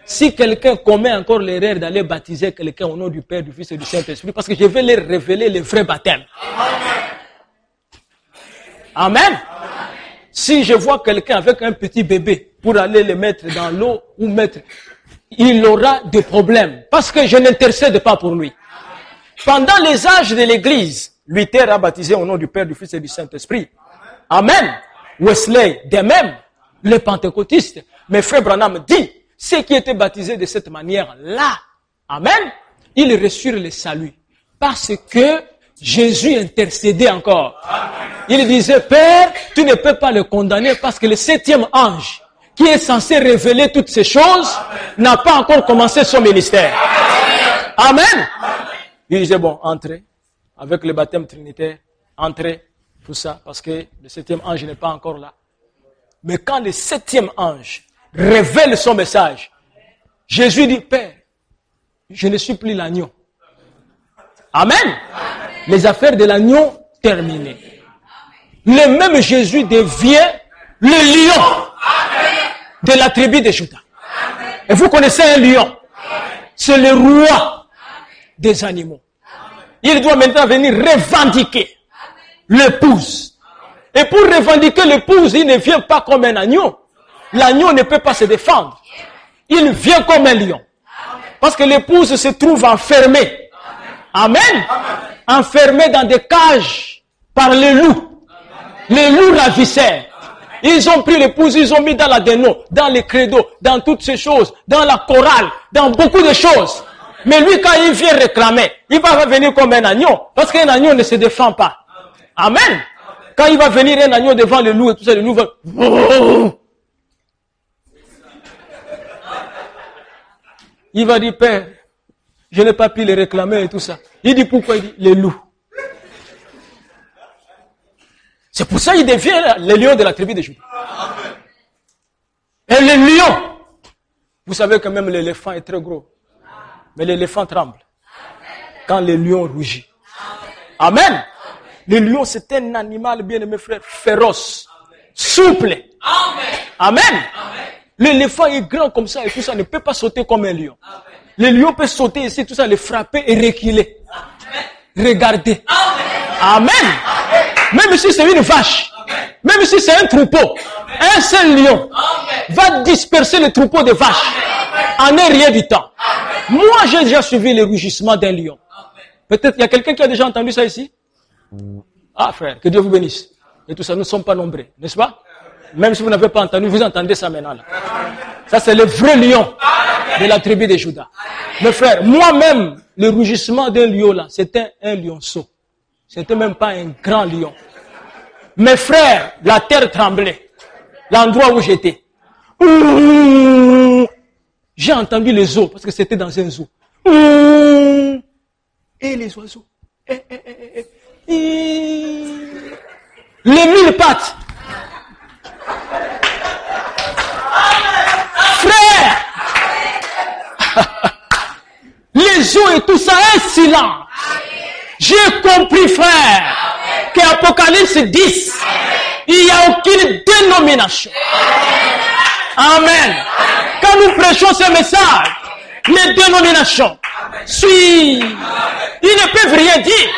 Si quelqu'un commet encore l'erreur d'aller baptiser quelqu'un au nom du Père, du Fils et du Saint-Esprit, parce que je vais leur révéler le vrai baptême. Amen. Si je vois quelqu'un avec un petit bébé pour aller le mettre dans l'eau ou mettre, il aura des problèmes parce que je n'intercède pas pour lui. Pendant les âges de l'Église, Luther a baptisé au nom du Père, du Fils et du Saint-Esprit. Amen. Wesley, de même, les pentecôtistes. Mais Frère Branham dit, ceux qui étaient baptisés de cette manière-là, amen, ils reçurent le salut. Parce que Jésus intercédait encore. Amen. Il disait, Père, tu ne peux pas le condamner parce que le 7e ange, qui est censé révéler toutes ces choses, n'a pas encore commencé son ministère. Amen. Amen. Il disait, bon, entrez, avec le baptême trinitaire, entrez, tout ça, parce que le 7e ange n'est pas encore là. Mais quand le 7e ange révèle son message, Jésus dit, Père, je ne suis plus l'agneau. Amen. Amen. Les affaires de l'agneau terminées. Le même Jésus devient le lion de la tribu de Juda. Et vous connaissez un lion. C'est le roi des animaux. Il doit maintenant venir revendiquer l'épouse. Et pour revendiquer l'épouse, il ne vient pas comme un agneau. L'agneau ne peut pas se défendre. Il vient comme un lion. Parce que l'épouse se trouve enfermée. Amen. Enfermée dans des cages par les loups. Les loups ravisseurs. Ils ont pris l'épouse, ils ont mis dans la déno, dans les credos, dans toutes ces choses, dans la chorale, dans beaucoup de choses. Mais lui, quand il vient réclamer, il va venir comme un agneau. Parce qu'un agneau ne se défend pas. Amen. Quand il va venir un agneau devant le loup et tout ça, le loup va... Il va dire, Père, je n'ai pas pu les réclamer et tout ça. Il dit, pourquoi? Il dit, les loups. C'est pour ça qu'il devient le lion de la tribu de Juda. Et le lion, vous savez que même l'éléphant est très gros. Mais l'éléphant tremble quand le lion rougit. Amen. Le lion, c'est un animal, bien aimé frère, féroce, souple. Amen. L'éléphant est grand comme ça et tout ça ne peut pas sauter comme un lion. Le lion peut sauter ici, tout ça, le frapper et reculer. Regardez. Amen. Même si c'est une vache, même si c'est un troupeau, un seul lion va disperser le troupeau de vaches en un rien du temps. Moi, j'ai déjà suivi le rugissement d'un lion. Peut-être il y a quelqu'un qui a déjà entendu ça ici? Ah frère, que Dieu vous bénisse. Et tout ça, nous ne sommes pas nombreux, n'est-ce pas? Même si vous n'avez pas entendu, vous entendez ça maintenant. Là. Ça, c'est le vrai lion de la tribu de Juda. Mes frères, moi-même, le rugissement d'un lion là, c'était un lionceau. C'était même pas un grand lion. Mes frères, la terre tremblait. L'endroit où j'étais. J'ai entendu les os, parce que c'était dans un zoo. Et les oiseaux. Les 1000 pattes. Frère, les eaux et tout ça, un silence. J'ai compris, frère, qu'Apocalypse 10, il n'y a aucune dénomination. Amen. Quand nous prêchons ce message, les dénominations suivent. Ils ne peuvent rien dire.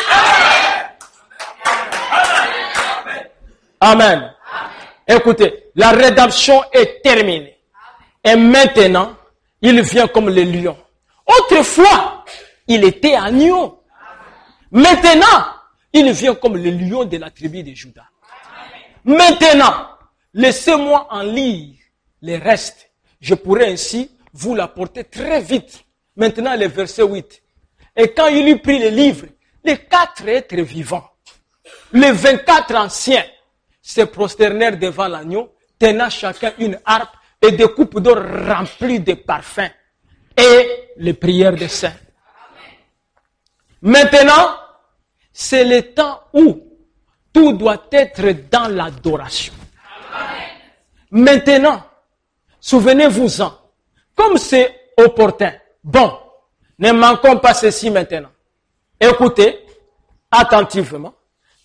Amen. Écoutez, la rédemption est terminée. Et maintenant, il vient comme le lion. Autrefois, il était agneau. Maintenant, il vient comme le lion de la tribu de Juda. Maintenant, laissez-moi en lire les restes. Je pourrais ainsi vous l'apporter très vite. Maintenant, le verset 8. Et quand il eut pris le livre, les 4 êtres vivants, les 24 anciens, se prosternèrent devant l'agneau, tenant chacun une harpe et des coupes d'or remplies de parfums et les prières des saints. Maintenant, c'est le temps où tout doit être dans l'adoration. Maintenant, souvenez-vous-en, comme c'est opportun. Bon, ne manquons pas ceci maintenant. Écoutez attentivement.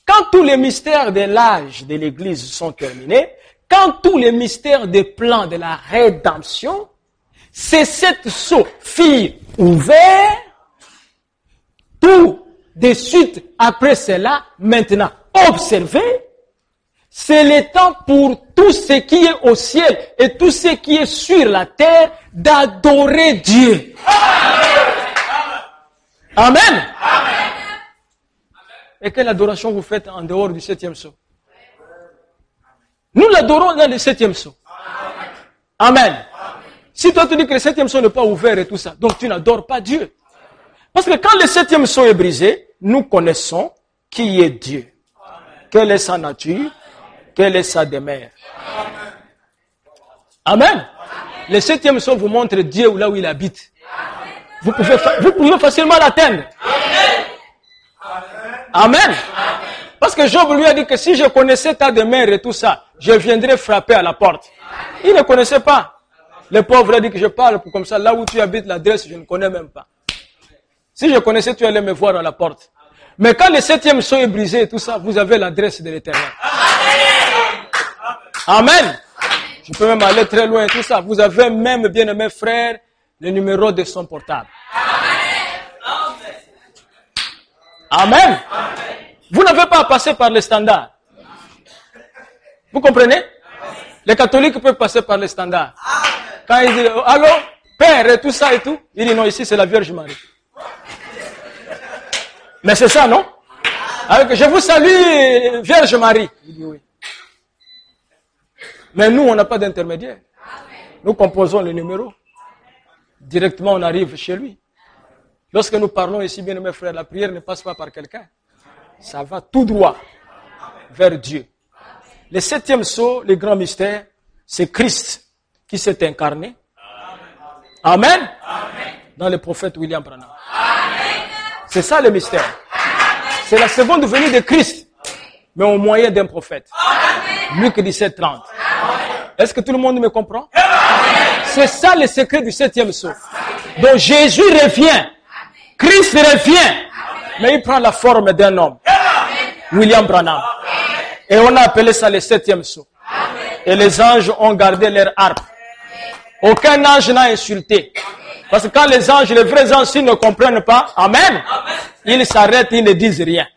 Quand tous les mystères de l'âge de l'Église sont terminés, quand tous les mystères des plans de la rédemption, ces 7 sceaux furent ouverts, tout de suite après cela, maintenant, observez, c'est le temps pour tout ce qui est au ciel et tout ce qui est sur la terre d'adorer Dieu. Amen. Et quelle adoration vous faites en dehors du 7e sceau? Nous l'adorons dans le 7e sceau. Amen. Si toi tu dis que le 7e sceau n'est pas ouvert et tout ça, donc tu n'adores pas Dieu. Parce que quand le 7e sceau est brisé, nous connaissons qui est Dieu. Quelle est sa nature, quelle est sa demeure. Amen. Le 7e sceau vous montre Dieu là où il habite. Vous pouvez facilement l'atteindre. Amen. Parce que Job lui a dit que si je connaissais ta demeure et tout ça, je viendrais frapper à la porte. Il ne connaissait pas. Le pauvre a dit que je parle comme ça, là où tu habites, l'adresse, je ne connais même pas. Si je connaissais, tu allais me voir à la porte. Mais quand le 7e sceau est brisé et tout ça, vous avez l'adresse de l'Éternel. Amen. Je peux même aller très loin et tout ça. Vous avez même, bien aimé frère, le numéro de son portable. Amen. Vous n'avez pas à passer par les standards. Vous comprenez? Les catholiques peuvent passer par les standards. Quand ils disent, allô, père et tout ça et tout, il dit non, ici c'est la Vierge Marie. Mais c'est ça, non? Avec, je vous salue, Vierge Marie. Il dit oui. Mais nous, on n'a pas d'intermédiaire. Nous composons le numéro. Directement, on arrive chez lui. Lorsque nous parlons ici, bien mes frères, la prière ne passe pas par quelqu'un. Ça va tout droit vers Dieu. Le 7e sceau, le grand mystère, c'est Christ qui s'est incarné. Amen. Dans le prophète William Branham. C'est ça le mystère. C'est la seconde venue de Christ, mais au moyen d'un prophète. Luc 17:30. Est-ce que tout le monde me comprend? C'est ça le secret du 7e sceau. Donc Jésus revient. Christ revient. Mais il prend la forme d'un homme. William Branham. Et on a appelé ça le 7e sceau. Et les anges ont gardé leur harpe. Aucun ange n'a insulté. Parce que quand les anges, les vrais anges, s'ils ne comprennent pas, amen, ils s'arrêtent, ils ne disent rien.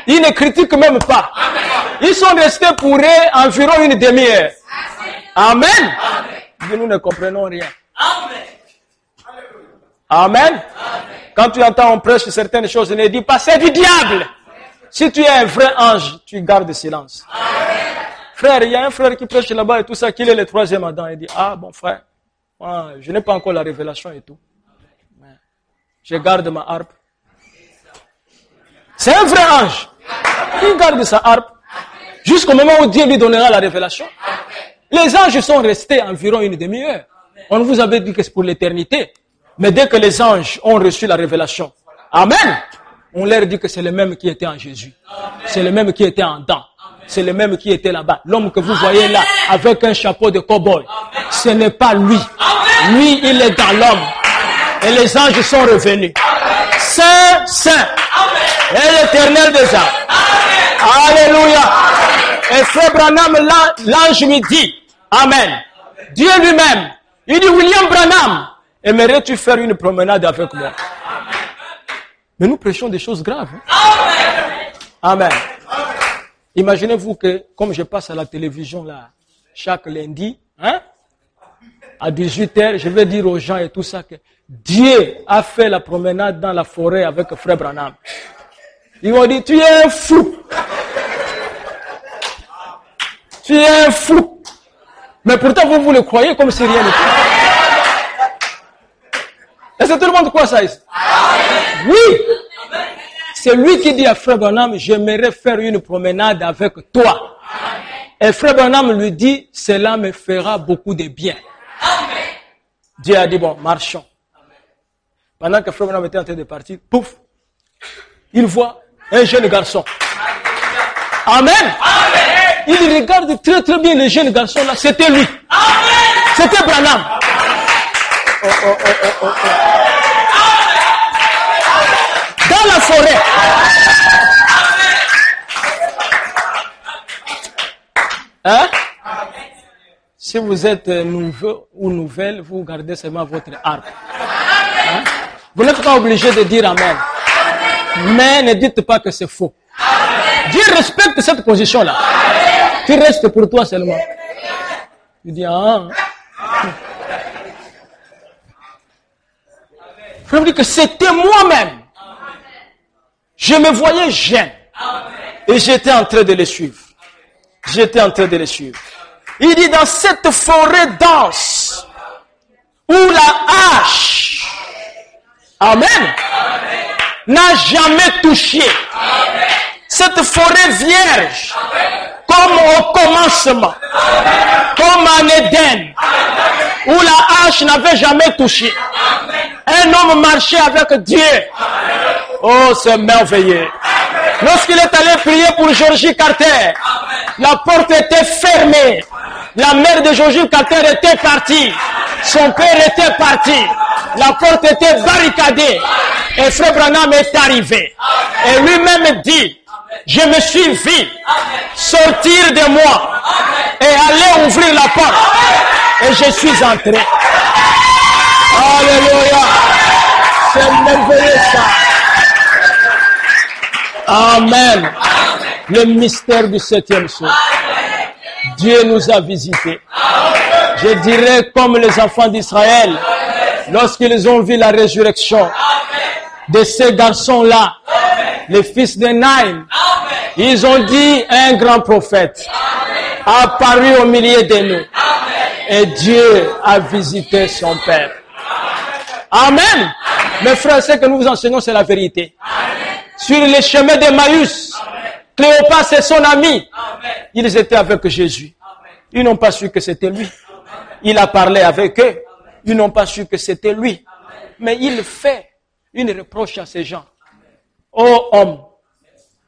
Ils ne critiquent même pas. Ils sont restés pour eux environ une demi-heure. Amen. Nous ne comprenons rien. Amen. Quand tu entends on prêche certaines choses, ne dis pas c'est du diable. Si tu es un vrai ange, tu gardes silence. Frère, il y a un frère qui prêche là-bas et tout ça, qu'il est le 3e Adam. Il dit, ah bon frère, moi, je n'ai pas encore la révélation et tout. Mais je garde ma harpe. C'est un vrai ange. Il garde sa harpe jusqu'au moment où Dieu lui donnera la révélation. Les anges sont restés environ une demi-heure. On vous avait dit que c'est pour l'éternité. Mais dès que les anges ont reçu la révélation, amen, on leur dit que c'est le même qui était en Jésus. C'est le même qui était en Dan. C'est le même qui était là-bas. L'homme que vous voyez là, avec un chapeau de cow-boy, ce n'est pas lui. Lui, il est dans l'homme. Et les anges sont revenus. Saint, Saint. Et l'Éternel des âmes. Alléluia. Et frère Branham, l'ange lui dit, amen. Dieu lui-même, il dit, William Branham, aimerais-tu faire une promenade avec moi? Mais nous prêchons des choses graves. Amen. Imaginez-vous que, comme je passe à la télévision là, chaque lundi, à 18h, je vais dire aux gens et tout ça que Dieu a fait la promenade dans la forêt avec frère Branham. Ils vont dire, tu es un fou. Tu es un fou. Mais pourtant, vous le croyez comme si rien n'était. Est-ce que tout le monde croit ça ici? Oui. C'est lui qui dit à frère Branham, j'aimerais faire une promenade avec toi. Et frère Branham lui dit, cela me fera beaucoup de bien. Dieu a dit, bon, marchons. Pendant que frère Branham était en train de partir, pouf, il voit un jeune garçon. Amen. Il regarde très très bien le jeune garçon là, c'était lui. C'était Branham. Dans la forêt. Hein? Si vous êtes nouveau ou nouvelle, vous gardez seulement votre harpe. Hein? Vous n'êtes pas obligé de dire amen. Mais ne dites pas que c'est faux. Dieu respecte cette position-là. Tu restes pour toi seulement. Tu dis, ah. Je me dis que c'était moi-même. Je me voyais jeune. Et j'étais en train de les suivre. J'étais en train de les suivre. Il dit, dans cette forêt dense, où la hache, amen, n'a jamais touché. Cette forêt vierge, comme au commencement, comme en Éden, où la hache n'avait jamais touché. Un homme marchait avec Dieu. Oh, c'est merveilleux. Lorsqu'il est allé prier pour Georgie Carter, la porte était fermée. La mère de Georgie Carter était partie. Son père était parti. La porte était barricadée. Et frère Branham est arrivé. Et lui-même dit, je me suis vu sortir de moi et aller ouvrir la porte. Et je suis entré. Alléluia. C'est merveilleux ça. Amen. Le mystère du 7e sceau. Dieu nous a visités. Je dirais comme les enfants d'Israël, lorsqu'ils ont vu la résurrection de ces garçons-là, les fils de Naïm, ils ont dit un grand prophète a apparu au milieu de nous. Et Dieu a visité son père. Amen. Mes frères, ce que nous vous enseignons, c'est la vérité. Sur les chemins d'Emmaüs, Cléopas et son ami, ils étaient avec Jésus. Ils n'ont pas su que c'était lui. Il a parlé avec eux. Ils n'ont pas su que c'était lui. Mais il fait une reproche à ces gens. Ô homme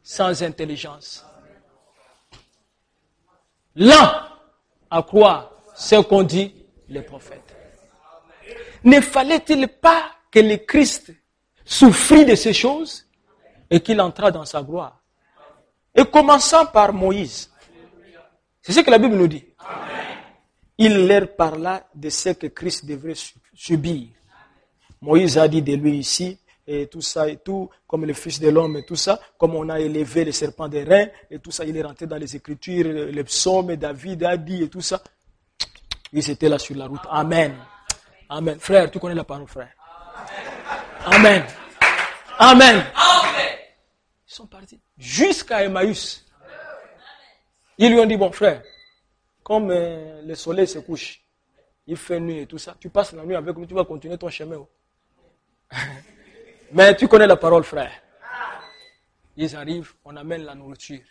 sans intelligence, lent à croire ce qu'ont dit les prophètes. Ne fallait-il pas que le Christ souffrit de ces choses et qu'il entra dans sa gloire? Et commençant par Moïse. C'est ce que la Bible nous dit. Il leur parla de ce que Christ devrait subir. Moïse a dit de lui ici, et tout ça et tout, comme le Fils de l'homme et tout ça, comme on a élevé le serpent des reins, et tout ça, il est rentré dans les Écritures, les psaumes, David a dit et tout ça. Ils étaient là sur la route. Amen. Amen. Frère, tu connais la parole, frère. Amen. Amen. Ils sont partis jusqu'à Emmaüs. Ils lui ont dit, bon frère, comme le soleil se couche, il fait nuit et tout ça, tu passes la nuit avec nous, tu vas continuer ton chemin. Mais tu connais la parole, frère. Ils arrivent, on amène la nourriture.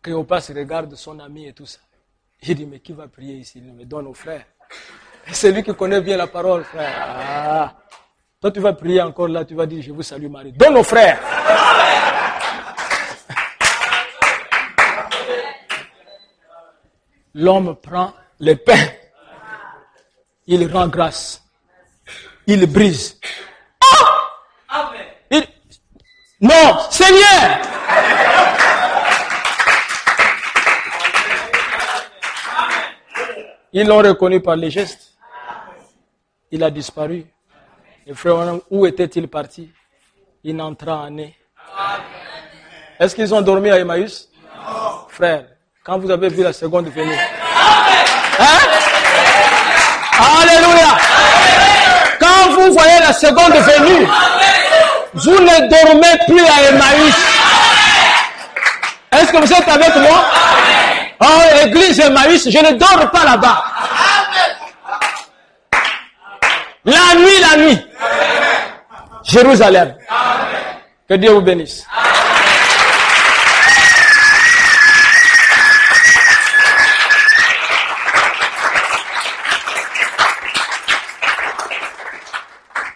Cléopas regarde son ami et tout ça. Il dit, mais qui va prier ici? Il me donne au frère. C'est lui qui connaît bien la parole, frère. Ah. Toi, tu vas prier encore là, tu vas dire, je vous salue Marie. Donne au frère. L'homme prend le pain. Il rend grâce. Il brise. Oh! Non, Seigneur! Ils l'ont reconnu par les gestes. Il a disparu. Les frères, où était-il parti? Il n'entra en nez. Est-ce qu'ils ont dormi à Emmaüs? Non. Frère, quand vous avez vu la seconde venue. Hein? Alléluia! Quand vous voyez la seconde venue, vous ne dormez plus à Emmaüs. Est-ce que vous êtes avec moi? Oh, église Emmaüs, je ne dors pas là-bas. La nuit. Jérusalem. Que Dieu vous bénisse.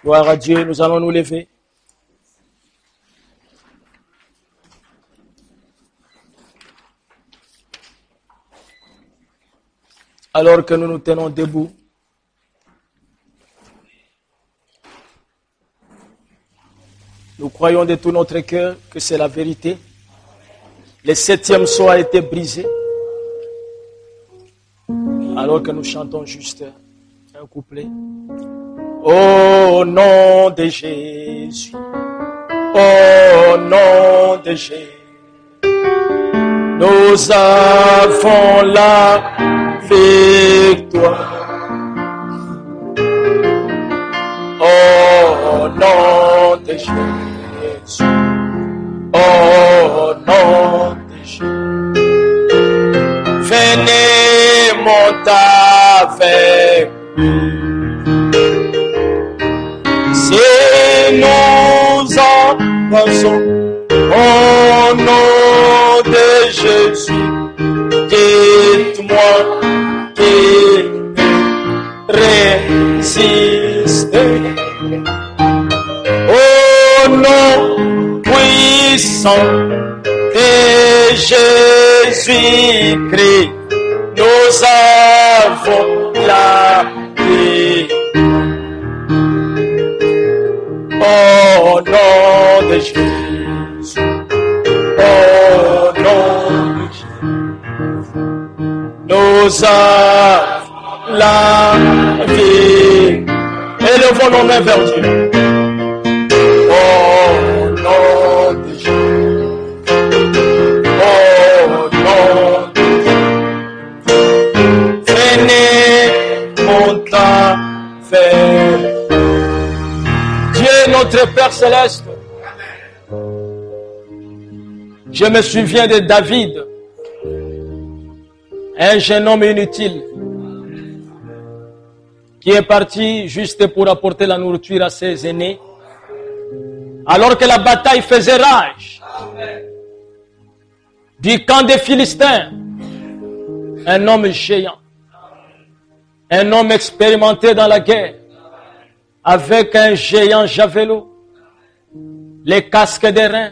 Gloire à Dieu, nous allons nous lever. Alors que nous nous tenons debout, nous croyons de tout notre cœur que c'est la vérité. Le 7e sceau a été brisé. Alors que nous chantons juste un couplet. Au nom de Jésus, au nom de Jésus, nous avons la victoire. Au nom de Jésus, au nom de Jésus, venez monter avec nous. Si nous avançons au nom de Jésus, dites-moi qui résiste. Au nom puissant de Jésus-Christ, nous avons la vie. Au nom de Jésus, au nom de Jésus, nous avons la vie. Élevons nos mains vers Dieu. Au nom de Jésus, au nom de Jésus, venez mon temps faire. Dieu notre Père Céleste, je me souviens de David, un jeune homme inutile, qui est parti juste pour apporter la nourriture à ses aînés, alors que la bataille faisait rage. Du camp des Philistins, un homme géant, un homme expérimenté dans la guerre, avec un géant javelot, les casques des reins,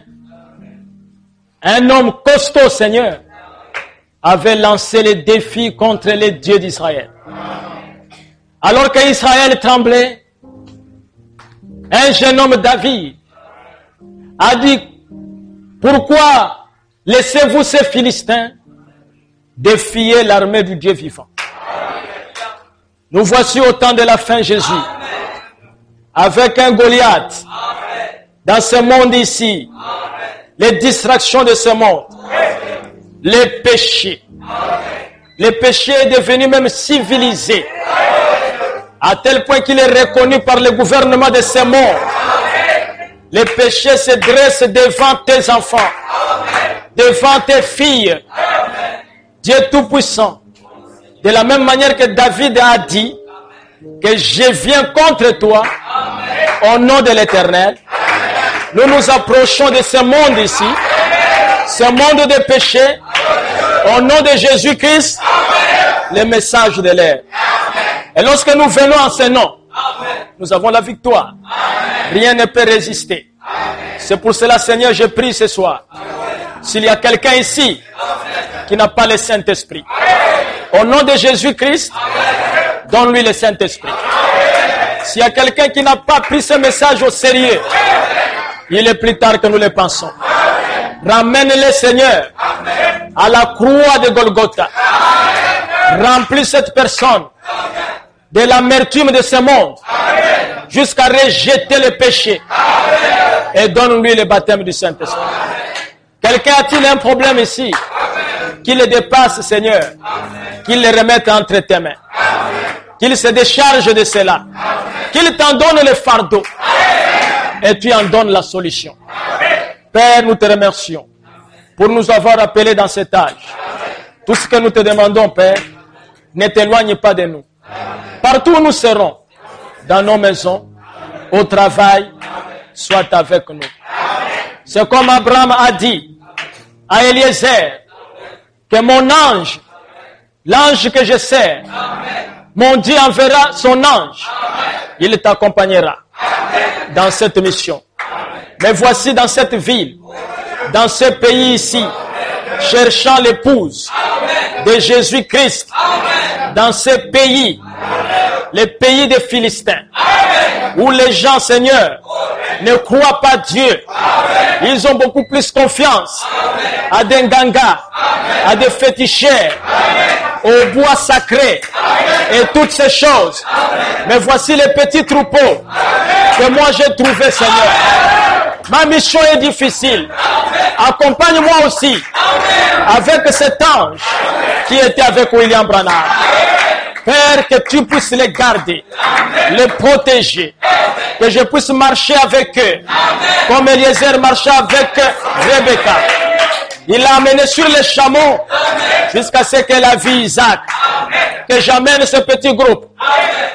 un homme costaud, Seigneur, avait lancé le défi contre les dieux d'Israël. Alors qu'Israël tremblait, un jeune homme David a dit, pourquoi Laissez-vous ces Philistins défier l'armée du Dieu vivant. Nous voici au temps de la fin, Jésus, avec un Goliath dans ce monde ici, les distractions de ce monde, les péchés. Le péché est devenu même civilisé, à tel point qu'il est reconnu par le gouvernement de ce monde. Le péché se dresse devant tes enfants, devant tes filles. Dieu Tout-Puissant, de la même manière que David a dit que je viens contre toi au nom de l'Éternel, nous nous approchons de ce monde ici, ce monde de péché, au nom de Jésus-Christ, le message de l'air. Et lorsque nous venons en ce nom, nous avons la victoire. Rien ne peut résister. C'est pour cela, Seigneur, je prie ce soir. S'il y a quelqu'un ici qui n'a pas le Saint-Esprit, au nom de Jésus-Christ, donne-lui le Saint-Esprit. S'il y a quelqu'un qui n'a pas pris ce message au sérieux, il est plus tard que nous le pensons. Ramène-le, Seigneur, à la croix de Golgotha. Remplis cette personne de l'amertume de ce monde jusqu'à rejeter le péché. Et donne-lui le baptême du Saint-Esprit. Quelqu'un a-t-il un problème ici? Qu'il le dépasse, Seigneur. Qu'il le remette entre tes mains. Qu'il se décharge de cela. Qu'il t'en donne le fardeau. Et tu en donnes la solution. Père, nous te remercions pour nous avoir appelés dans cet âge. Tout ce que nous te demandons, Père, ne t'éloigne pas de nous. Partout où nous serons, dans nos maisons, au travail, sois avec nous. C'est comme Abraham a dit à Eliezer, que mon ange, l'ange que je sers, mon Dieu enverra son ange. Il t'accompagnera dans cette mission. Mais voici dans cette ville, dans ce pays ici, cherchant l'épouse de Jésus-Christ, dans ce pays, le pays des Philistins, où les gens, Seigneur, ne croient pas Dieu. Ils ont beaucoup plus confiance à des gangas, à des féticheurs, au bois sacré et toutes ces choses. Mais voici les petits troupeaux que moi j'ai trouvés, Seigneur. Ma mission est difficile. Accompagne-moi aussi avec cet ange qui était avec William Branham. Père, que tu puisses les garder, les protéger, que je puisse marcher avec eux, comme Eliezer marchait avec Rebecca. Il l'a amené sur les chameaux jusqu'à ce qu'elle a vu Isaac. Que j'amène ce petit groupe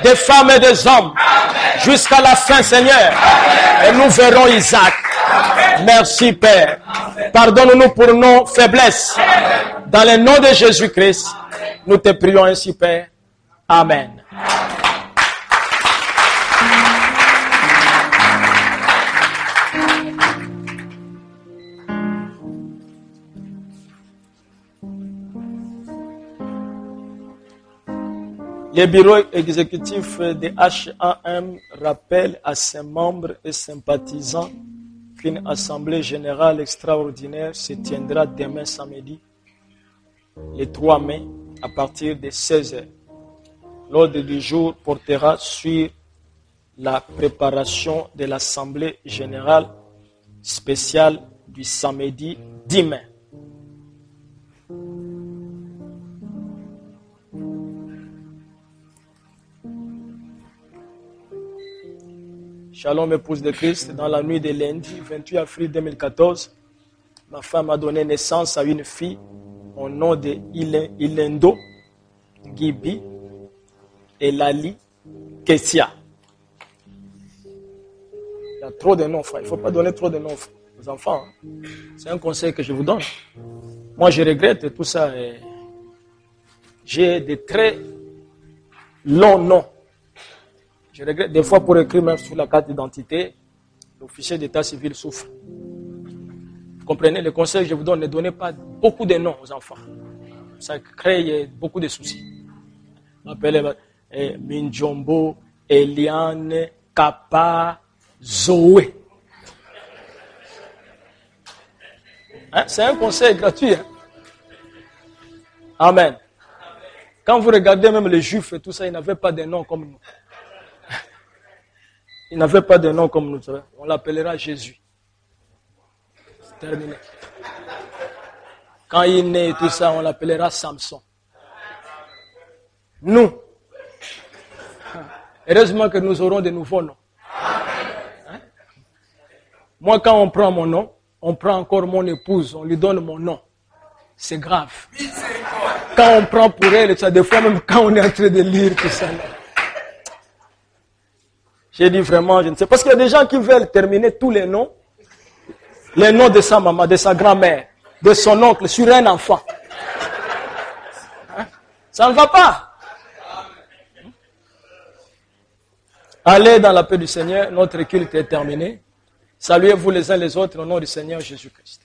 de femmes et des hommes jusqu'à la fin, Seigneur. Et nous verrons Isaac. Merci, Père. Pardonne-nous pour nos faiblesses. Dans le nom de Jésus-Christ, nous te prions ainsi, Père. Amen. Le bureau exécutif de HAM rappelle à ses membres et sympathisants qu'une assemblée générale extraordinaire se tiendra demain samedi, le 3 mai, à partir de 16h. L'ordre du jour portera sur la préparation de l'assemblée générale spéciale du samedi 10 mai. Shalom, épouse de Christ. Dans la nuit de lundi 28 avril 2014, ma femme a donné naissance à une fille au nom de Ilendo Gibi Elali Kessia. Il y a trop de noms, frère. Il ne faut pas donner trop de noms aux enfants. C'est un conseil que je vous donne. Moi, je regrette tout ça. J'ai de très longs noms. Je regrette des fois pour écrire même sur la carte d'identité, l'officier d'état civil souffre. Vous comprenez, le conseil que je vous donne, ne donnez pas beaucoup de noms aux enfants. Ça crée beaucoup de soucis. Appelez Minjombo, Eliane, Kappa, Zoé. Hein? C'est un conseil gratuit. Hein? Amen. Quand vous regardez même les Juifs et tout ça, ils n'avaient pas de nom comme nous. Ils n'avaient pas de nom comme nous. On l'appellera Jésus. C'est terminé. Quand il est né et tout ça, on l'appellera Samson. Nous. Heureusement que nous aurons de nouveaux noms. Hein? Moi, quand on prend mon nom, on prend encore mon épouse, on lui donne mon nom. C'est grave. Quand on prend pour elle, ça, des fois même quand on est en train de lire tout ça. J'ai dit vraiment, je ne sais pas. Parce qu'il y a des gens qui veulent terminer tous les noms de sa maman, de sa grand-mère, de son oncle, sur un enfant. Hein? Ça ne va pas. Allez dans la paix du Seigneur, notre culte est terminé. Saluez-vous les uns les autres au nom du Seigneur Jésus-Christ.